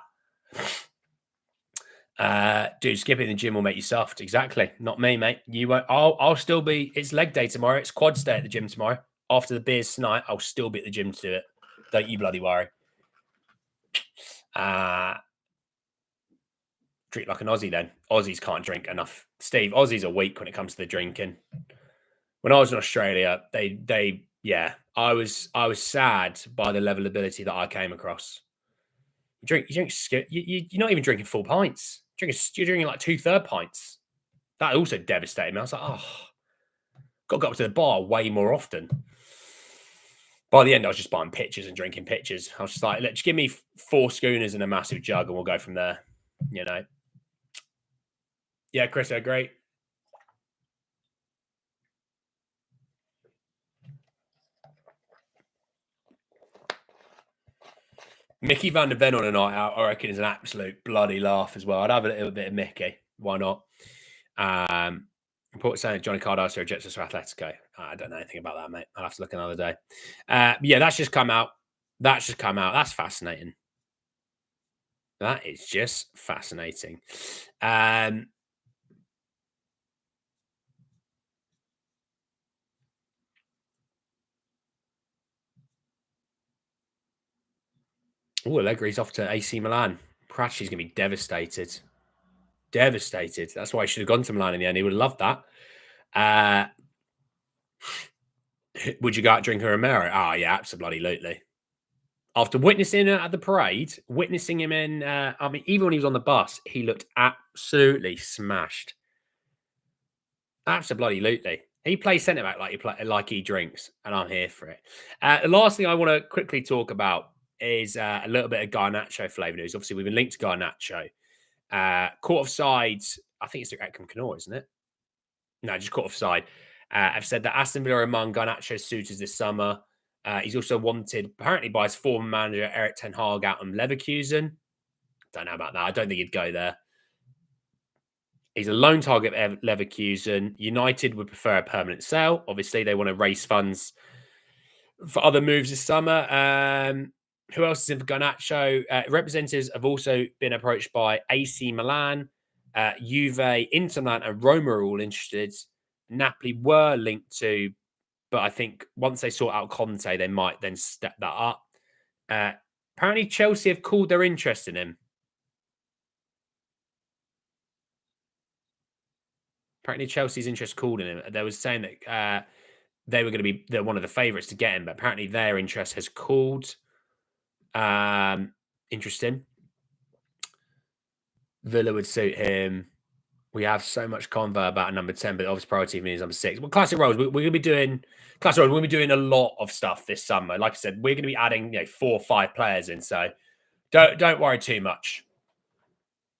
Dude, skipping the gym will make you soft. Exactly. Not me, mate. You won't. I'll still be. It's leg day tomorrow. It's quad day at the gym tomorrow. After the beers tonight, I'll still be at the gym to do it. Don't you bloody worry. Drink like an Aussie then. Aussies can't drink enough. Steve, Aussies are weak when it comes to the drinking. When I was in Australia, yeah, I was sad by the level of ability that I came across. You're not even drinking full pints. You're drinking like 2/3 pints. That also devastated me. I was like, oh, got to go up to the bar way more often. By the end, I was just buying pitchers and drinking pitchers. I was just like, just give me 4 schooners and a massive jug and we'll go from there, you know. Yeah, Chris, I agree. Mickey van der Ven on a night out, I reckon, is an absolute bloody laugh as well. I'd have a little bit of Mickey. Why not? Report saying Johnny Cardoso rejects us for Atletico. I don't know anything about that, mate. I'll have to look another day. Yeah, that's just come out. That's fascinating. That is just fascinating. Oh, Allegri's off to AC Milan. Prachi's going to be devastated. Devastated. That's why he should have gone to Milan in the end. He would have loved that. Would you go out drinking a Romero? Oh, yeah, absolutely. After witnessing it at the parade, witnessing him in, even when he was on the bus, he looked absolutely smashed. Absolutely. He plays centre back like he drinks, and I'm here for it. The last thing I want to quickly talk about is a little bit of Garnacho flavour news. Obviously, we've been linked to Garnacho. Caught offside, I think it's the Ekram Knorr, isn't it? No, just caught offside. I've said that Aston Villa are among Garnacho's suitors this summer. He's also wanted, apparently, by his former manager, Erik ten Hag, out in Leverkusen. Don't know about that. I don't think he'd go there. He's a loan target at Leverkusen. United would prefer a permanent sale. Obviously, they want to raise funds for other moves this summer. Who else is in for Garnacho? Representatives have also been approached by AC Milan, Juve, Inter Milan, and Roma are all interested. Napoli were linked to, but I think once they sort out Conte, they might then step that up. Apparently, Chelsea have called their interest in him. Apparently, Chelsea's interest called in him. They were saying that they were going to be one of the favourites to get him, but apparently their interest has called. Interesting. Villa would suit him. We have so much convo about number 10, but obviously priority for me is number 6. Well, classic roles, we're going to be doing a lot of stuff this summer. Like I said, we're going to be adding 4 or 5 players in, so don't worry too much.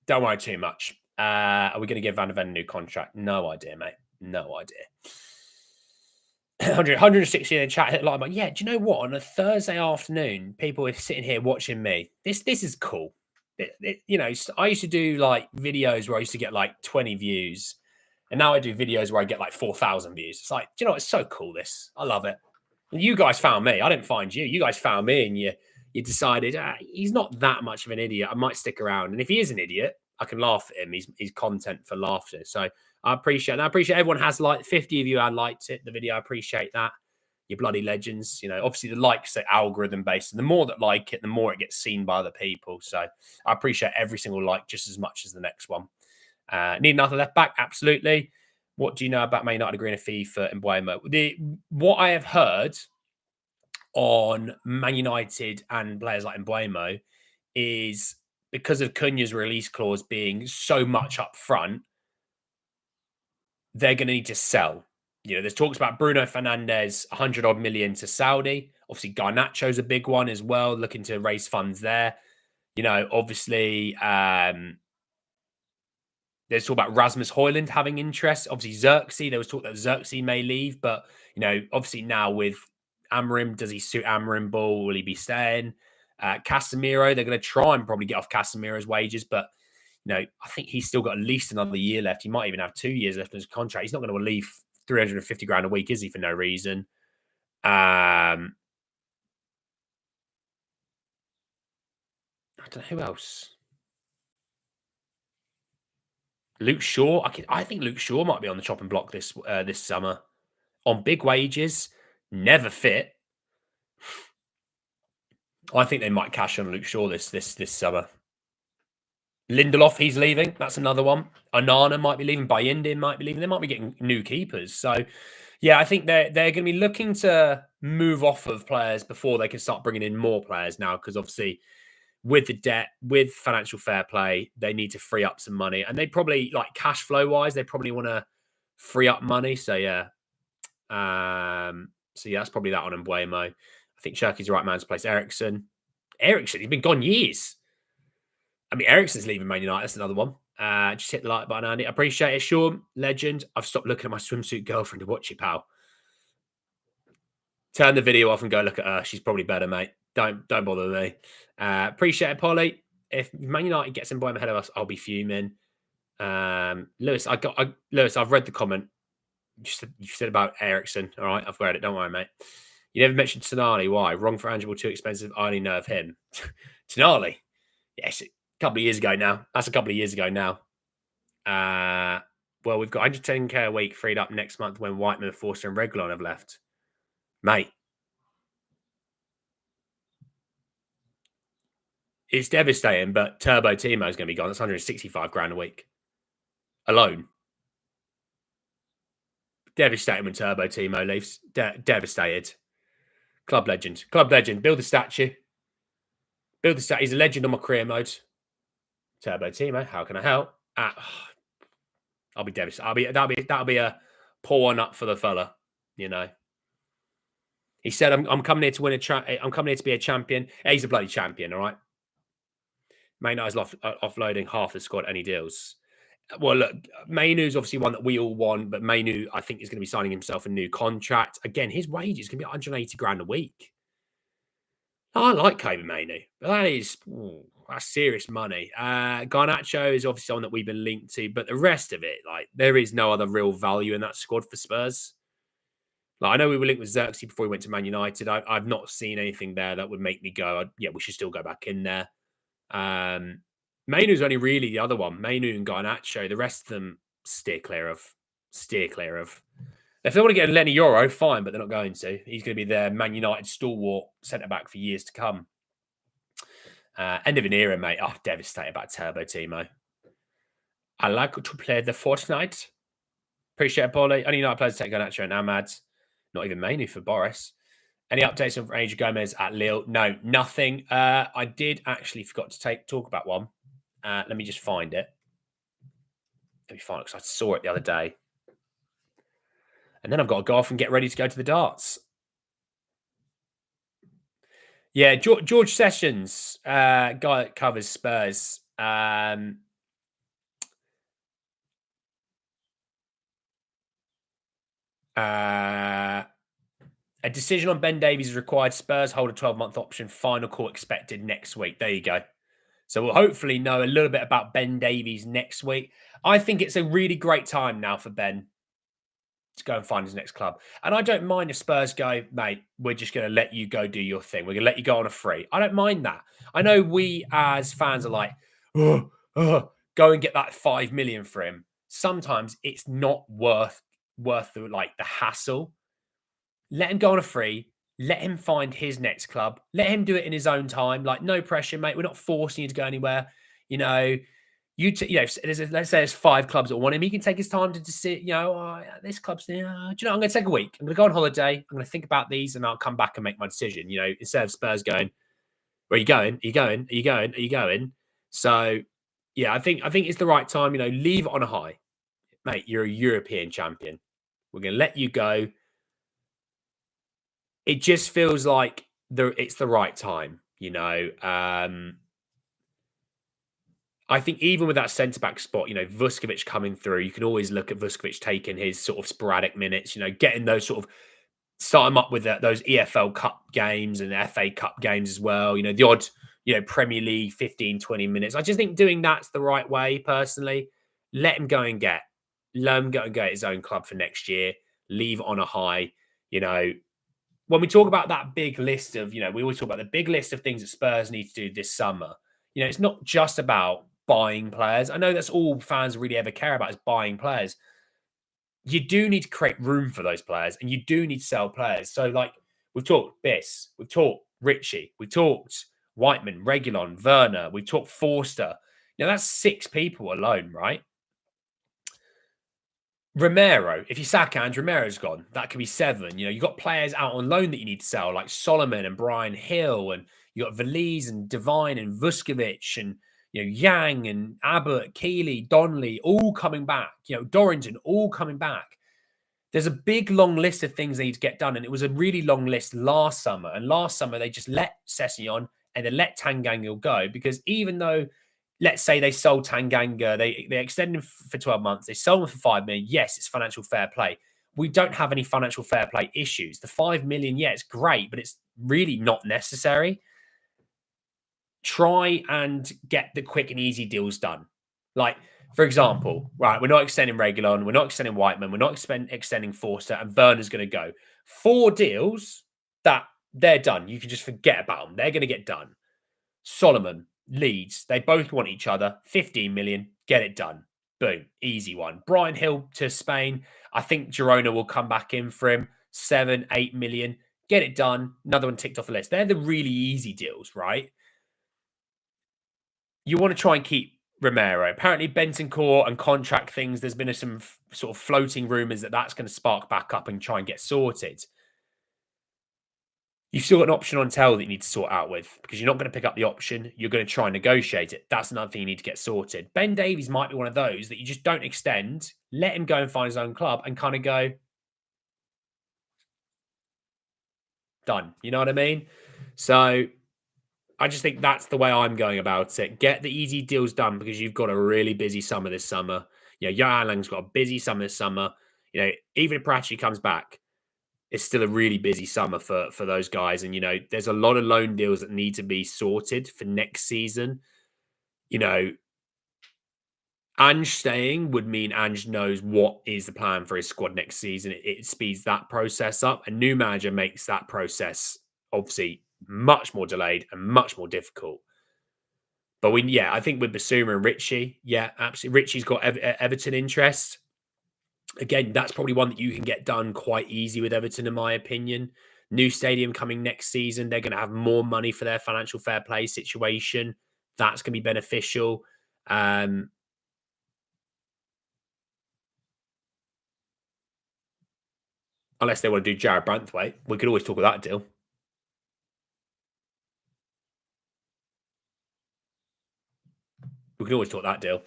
Don't worry too much. Are we going to give Van der Ven a new contract? No idea, mate. No idea. 160 in the chat hit like, yeah, do you know what? On a Thursday afternoon, people are sitting here watching me. This is cool. I used to do like videos where I used to get like 20 views, and now I do videos where I get like 4,000 views. It's like, do you know, it's so cool. This, I love it. And you guys found me. I didn't find you. You guys found me, and you decided he's not that much of an idiot. I might stick around, and if he is an idiot, I can laugh at him. He's content for laughter. So I appreciate that. I appreciate everyone has liked. 50 of you had liked it, the video. I appreciate that. You're bloody legends. Obviously the likes are algorithm based, and the more that like it, the more it gets seen by other people. So I appreciate every single like just as much as the next one. Need another left back? Absolutely. What do you know about Man United agreeing a fee for Mbeumo? What I have heard on Man United and players like Mbeumo is because of Cunha's release clause being so much up front, they're going to need to sell. There's talks about Bruno Fernandes, 100 odd million to Saudi. Obviously, Garnacho's a big one as well, looking to raise funds there. Obviously, there's talk about Rasmus Højlund having interest. Obviously, Xerxes, there was talk that Xerxes may leave, but, obviously now with Amorim, does he suit Amorim ball? Will he be staying? Casemiro, they're going to try and probably get off Casemiro's wages, but, I think he's still got at least another year left. He might even have 2 years left in his contract. He's not going to leave 350 grand a week, is he, for no reason? I don't know who else. Luke Shaw. I think Luke Shaw might be on the chopping block this summer on big wages, never fit. I think they might cash on Luke Shaw this summer. Lindelof, he's leaving. That's another one. Onana might be leaving. Bayindin might be leaving. They might be getting new keepers. So, yeah, I think they're going to be looking to move off of players before they can start bringing in more players now, because obviously with the debt, with financial fair play, they need to free up some money. And they probably, like cash flow wise, they probably want to free up money. So, yeah. That's probably that on Mbuemo. I think Cherki's the right man to place Eriksen. He's been gone years. I mean, Eriksen's leaving Man United. That's another one. Just hit the like button, Andy. I appreciate it. Sean, legend. I've stopped looking at my swimsuit girlfriend to watch it, pal. Turn the video off and go look at her. She's probably better, mate. Don't bother me. Appreciate it, Polly. If Man United gets Mbuemo ahead of us, I'll be fuming. Lewis, I've read the comment. You said about Eriksen. All right, I've read it. Don't worry, mate. You never mentioned Tonali. Why? Wrong for Ange, too expensive. I only know of him. Tonali. Yes, a couple of years ago now. That's a couple of years ago now. Well, we've got 110k a week freed up next month when Whiteman, Forster, and Reguilon have left. Mate, it's devastating, but Turbo Timo is going to be gone. That's 165 grand a week alone. Devastating when Turbo Timo leaves. Devastated. Club legend. Build the statue. He's a legend on my career mode. Turbo Timo. How can I help? I'll be devastated. That'll be a pour one up for the fella. He said, "I'm coming here to win I'm coming here to be a champion." He's a bloody champion, all right. Man United's offloading half the squad, and he deals. Well, look, Mainu's obviously one that we all want, but Mainu, I think, is going to be signing himself a new contract. Again, his wages is going to be 180 grand a week. I like Kobe Mainu, but that's serious money. Garnacho is obviously someone that we've been linked to, but the rest of it, there is no other real value in that squad for Spurs. I know we were linked with Xerxes before we went to Man United. I've not seen anything there that would make me go, we should still go back in there. Mainu's only really the other one. Mainu and Garnacho. The rest of them steer clear of. If they want to get Lenny Yoro, fine, but they're not going to. He's going to be their Man United stalwart centre-back for years to come. End of an era, mate. Oh, devastated about Turbo Timo. I like to play the Fortnite. Appreciate it, Paulie. Only United players take Garnacho and Ahmad. Not even Mainu for Boris. Any updates on Angel Gomez at Lille? No, nothing. I did actually forgot to talk about one. Let me just find it. Let me find it because I saw it the other day. And then I've got to go off and get ready to go to the darts. Yeah, George Sessions, guy that covers Spurs. A decision on Ben Davies is required. Spurs hold a 12-month option. Final call expected next week. There you go. So we'll hopefully know a little bit about Ben Davies next week. I think it's a really great time now for Ben to go and find his next club. And I don't mind if Spurs go, mate, we're just going to let you go do your thing. We're going to let you go on a free. I don't mind that. I know we as fans are like, go and get that 5 million for him. Sometimes it's not worth the hassle. Let him go on a free. Let him find his next club. Let him do it in his own time. No pressure, mate. We're not forcing you to go anywhere. Let's say there's 5 clubs that want him. He can take his time to just sit, this club's there. I'm going to take a week. I'm going to go on holiday. I'm going to think about these and I'll come back and make my decision. Instead of Spurs going, where are you going? Are you going? Are you going? Are you going? So, yeah, I think it's the right time. Leave it on a high. Mate, you're a European champion. We're going to let you go. it just feels like it's the right time, I think even with that centre back spot, Vuskovic coming through, you can always look at Vuskovic taking his sort of sporadic minutes, getting those sort of start him up with those EFL Cup games and FA Cup games as well. The odd, Premier League 15, 20 minutes. I just think doing that's the right way, personally. Let him go and get his own club for next year. Leave on a high. When we talk about that big list of, we always talk about the big list of things that Spurs need to do this summer. It's not just about buying players. I know that's all fans really ever care about is buying players. You do need to create room for those players and you do need to sell players. So, like, we've talked Biss, we've talked Ritchie, we've talked Whiteman, Reguilon, Werner, we've talked Forster. That's 6 people alone, right? Romero, if you sack Ange, Romero's gone. That could be 7. You've got players out on loan that you need to sell, like Solomon and Brian Hill, and you got Valise and Devine and Vuskovic and Yang and Abbott, Keeley, Donnelly, all coming back. Dorrington, all coming back. There's a big, long list of things they need to get done, and it was a really long list last summer. And last summer, they just let Sessegnon and then let Tanganga go because even though, let's say they sold Tanganga, they extended him for 12 months, they sold him for 5 million. Yes, it's financial fair play. We don't have any financial fair play issues. The 5 million, yeah, it's great, but it's really not necessary. Try and get the quick and easy deals done. Like, for example, right, we're not extending Reguilon, we're not extending Whiteman, we're not extending Forster, and Werner's going to go. 4 deals that they're done. You can just forget about them. They're going to get done. Solomon, Leeds, they both want each other. 15 million, get it done. Boom, easy one. Brian Hill to Spain. I think Girona will come back in for him. 7, 8 million, get it done. Another one ticked off the list. They're the really easy deals, right? You want to try and keep Romero. Apparently, Bentancur and contract things, there's been some sort of floating rumours that that's going to spark back up and try and get sorted. You've still got an option on Tell that you need to sort out with because you're not going to pick up the option. You're going to try and negotiate it. That's another thing you need to get sorted. Ben Davies might be one of those that you just don't extend, let him go and find his own club and kind of go, done. You know what I mean? So I just think that's the way I'm going about it. Get the easy deals done because you've got a really busy summer this summer. Johan Lang's got a busy summer this summer. Even if Prachi comes back, it's still a really busy summer for those guys. And, there's a lot of loan deals that need to be sorted for next season. Ange staying would mean Ange knows what is the plan for his squad next season. It speeds that process up. A new manager makes that process obviously much more delayed and much more difficult. But I think with Basuma and Ritchie, yeah, absolutely. Ritchie's got Everton interest. Again, that's probably one that you can get done quite easy with Everton, in my opinion. New stadium coming next season. They're going to have more money for their financial fair play situation. That's going to be beneficial. Unless they want to do Jared Branthwaite. We could always talk about that deal. We can always talk that deal.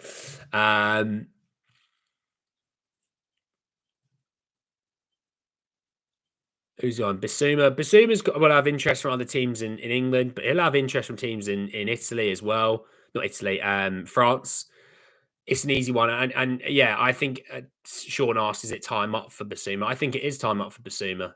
Who's on? Basuma. Basuma's will have interest from other teams in England, but he'll have interest from teams in Italy as well. Not Italy, France. It's an easy one. And yeah, I think Sean asked, is it time up for Basuma? I think it is time up for Basuma.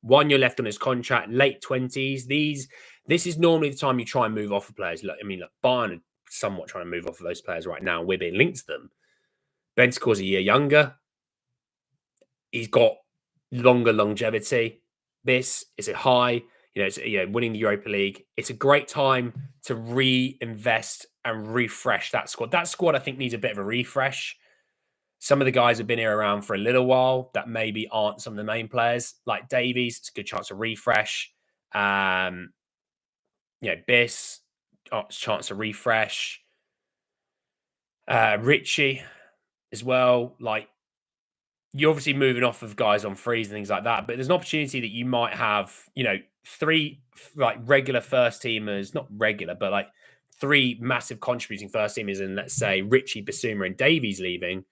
1 year left on his contract, late 20s. This is normally the time you try and move off of players. Look, Bayern are somewhat trying to move off of those players right now. We're being linked to them. Bentancur's a year younger. He's got longer longevity. This is it high. It's winning the Europa League. It's a great time to reinvest and refresh that squad. That squad, I think, needs a bit of a refresh. Some of the guys have been here around for a little while that maybe aren't some of the main players, like Davies. It's a good chance to refresh. Biss, chance to refresh. Ritchie as well. Like, you're obviously moving off of guys on frees and things like that, but there's an opportunity that you might have, 3 like regular first teamers, not regular, but like 3 massive contributing first teamers, and let's say Ritchie, Basuma, and Davies leaving.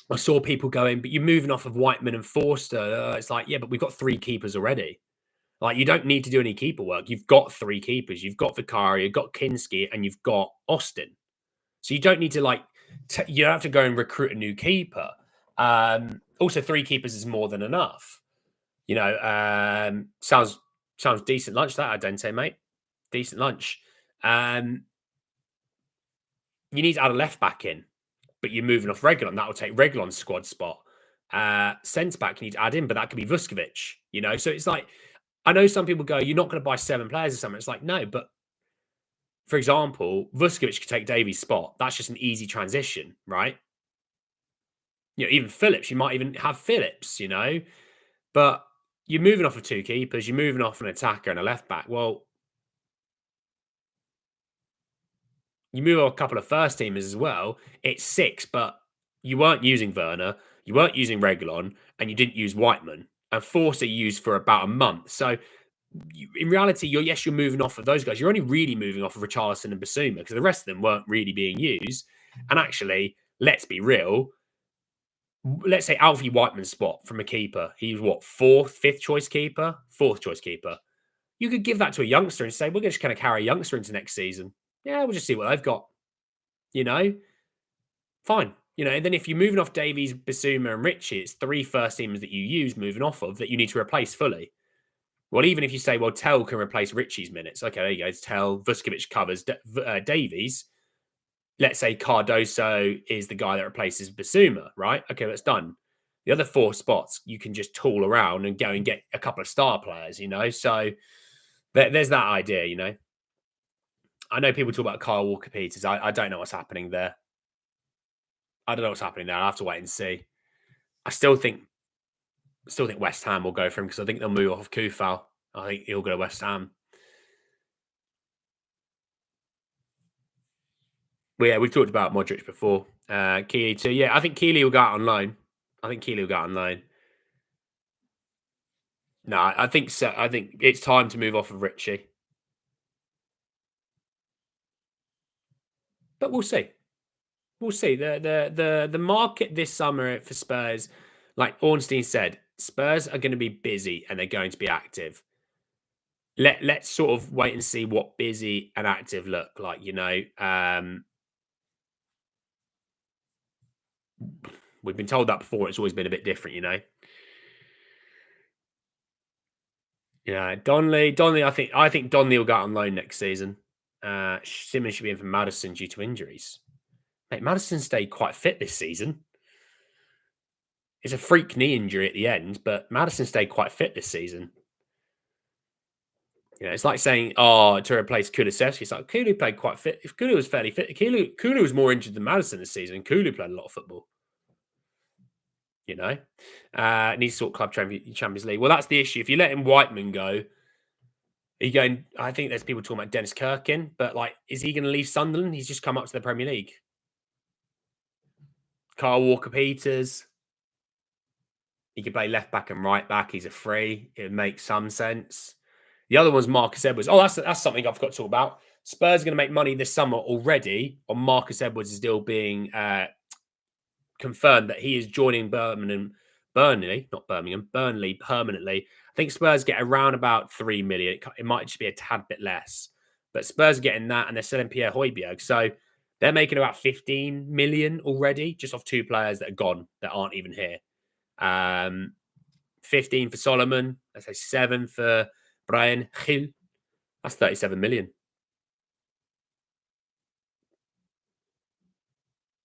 I saw people going, but you're moving off of Whiteman and Forster. It's like, yeah, but we've got 3 keepers already. Like, you don't need to do any keeper work. You've got 3 keepers. You've got Vicario, you've got Kinski, and you've got Austin. So you don't need to you don't have to go and recruit a new keeper. Also, 3 keepers is more than enough. Sounds decent lunch that, Adente, mate. Decent lunch. You need to add a left back in, but you're moving off Reguilon. That will take Reguilon's squad spot. Centre back you need to add in, but that could be Vuskovic. So it's like, I know some people go, you're not going to buy 7 players or something. It's like, no, but for example, Vuskovic could take Davies' spot. That's just an easy transition, right? Even Phillips, you might even have Phillips, but you're moving off of 2 keepers, you're moving off an attacker and a left back. Well, you move on a couple of first teamers as well. It's 6, but you weren't using Werner, you weren't using Reguilon, and you didn't use Whiteman. And Forster used for about a month. So in reality, you're moving off of those guys. You're only really moving off of Richarlison and Basuma because the rest of them weren't really being used. And actually, let's be real. Let's say Alfie Whiteman's spot from a keeper. He was what, 4th, 5th choice keeper? 4th choice keeper. You could give that to a youngster and say, we're just going to carry a youngster into next season. Yeah, we'll just see what they've got. Fine. And then if you're moving off Davies, Basuma, and Richie, it's 3 first teamers that you use moving off of that you need to replace fully. Well, even if you say, well, Tell can replace Richie's minutes. Okay, there you go. It's Tell. Vuskovic covers Davies. Let's say Cardoso is the guy that replaces Basuma, right? Okay, that's done. The other 4 spots, you can just tool around and go and get a couple of star players, So there's that idea, I know people talk about Kyle Walker-Peters. I don't know what's happening there. I don't know what's happening there. I'll have to wait and see. I still think West Ham will go for him because I think they'll move off of Kufal. I think he'll go to West Ham. Well, yeah, we've talked about Modric before. Keeley too. Yeah, I think Keeley will go out on loan. No, I think so. I think it's time to move off of Richie. But we'll see. We'll see. The market this summer for Spurs, like Ornstein said, Spurs are going to be busy and they're going to be active. Let's sort of wait and see what busy and active look like, We've been told that before. It's always been a bit different, Yeah, Donley. I think Donley will go out on loan next season. Simons should be in for Maddison due to injuries. Mate, Maddison stayed quite fit this season. It's a freak knee injury at the end, but Maddison stayed quite fit this season. It's like saying, to replace Kulusevski. It's like Kulu played quite fit. If Kulu was fairly fit, Kulu was more injured than Maddison this season. Kulu played a lot of football. Needs to sort club Champions League. Well, that's the issue. If you let him Whiteman go, I think there's people talking about Dennis Kirkin, but is he going to leave Sunderland? He's just come up to the Premier League. Kyle Walker-Peters. He can play left back and right back. He's a free. It would make some sense. The other one's Marcus Edwards. Oh, that's something I've got to talk about. Spurs are going to make money this summer already on Marcus Edwards' deal being confirmed that he is joining Burnley permanently. I think Spurs get around about 3 million. It might just be a tad bit less. But Spurs are getting that and they're selling Pierre Højbjerg. So they're making about 15 million already just off 2 players that are gone, that aren't even here. 15 for Solomon. Let's say 7 for Brian Gil. That's 37 million.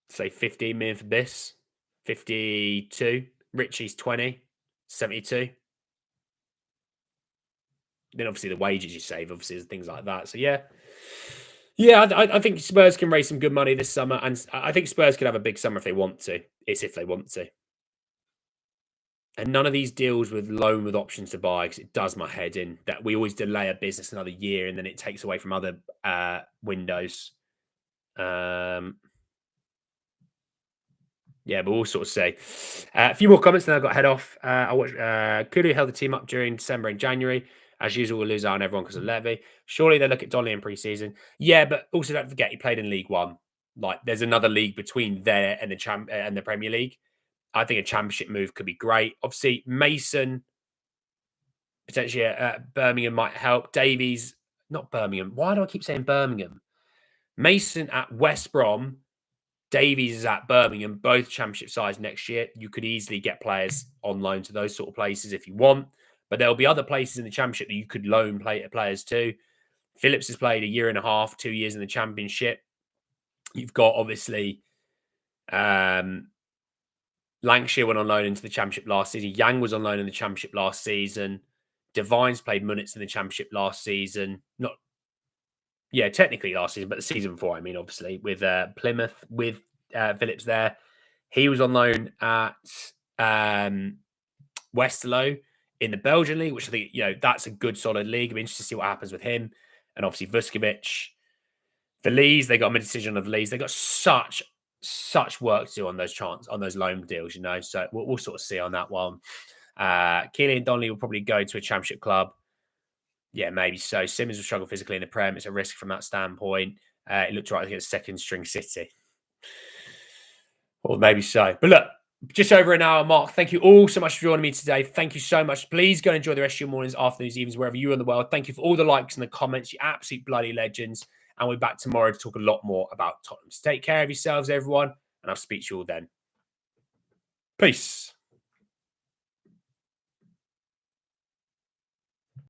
Say 15 million for this. 52. Richie's 20. 72. Then obviously the wages you save, obviously, is things like that. So yeah. Yeah, I think Spurs can raise some good money this summer. And I think Spurs could have a big summer if they want to. It's if they want to. And none of these deals with loan with options to buy, because it does my head in that we always delay a business another year and then it takes away from other windows. Yeah, but we'll sort of say a few more comments, then I've got to head off. I watched Kulu held the team up during December and January. As usual, we'll lose out on everyone because of Levy. Surely they look at Donley in pre-season. Yeah, but also don't forget he played in League One. There's another league between there and the Premier League. I think a championship move could be great. Obviously, Mason, potentially Birmingham might help. Davies, not Birmingham. Why do I keep saying Birmingham? Mason at West Brom. Davies is at Birmingham, both championship sides next year. You could easily get players on loan to those sort of places if you want. But there'll be other places in the championship that you could loan players to. Phillips has played a year and a half, 2 years in the championship. You've got, obviously, Lancashire went on loan into the championship last season. Yang was on loan in the championship last season. Devines played minutes in the championship last season. Technically last season, but the season before, I mean, obviously, with Plymouth, with Phillips there. He was on loan at Westerlo in the Belgian league, which I think, that's a good, solid league. I'm interested to see what happens with him. And obviously, Vuskovic. For Leeds, they got a decision of Leeds. They got such work to do on those loan deals, So we'll sort of see on that one. Keelan Donnelly will probably go to a championship club. Yeah, maybe so. Simmons will struggle physically in the Prem. It's a risk from that standpoint. It looked right against second string City. Or maybe so. But look, just over an hour mark. Thank you all so much for joining me today. Thank you so much. Please go and enjoy the rest of your mornings, afternoons, evenings, wherever you are in the world. Thank you for all the likes and the comments. You absolute bloody legends. And we're back tomorrow to talk a lot more about Tottenham. So take care of yourselves, everyone. And I'll speak to you all then. Peace.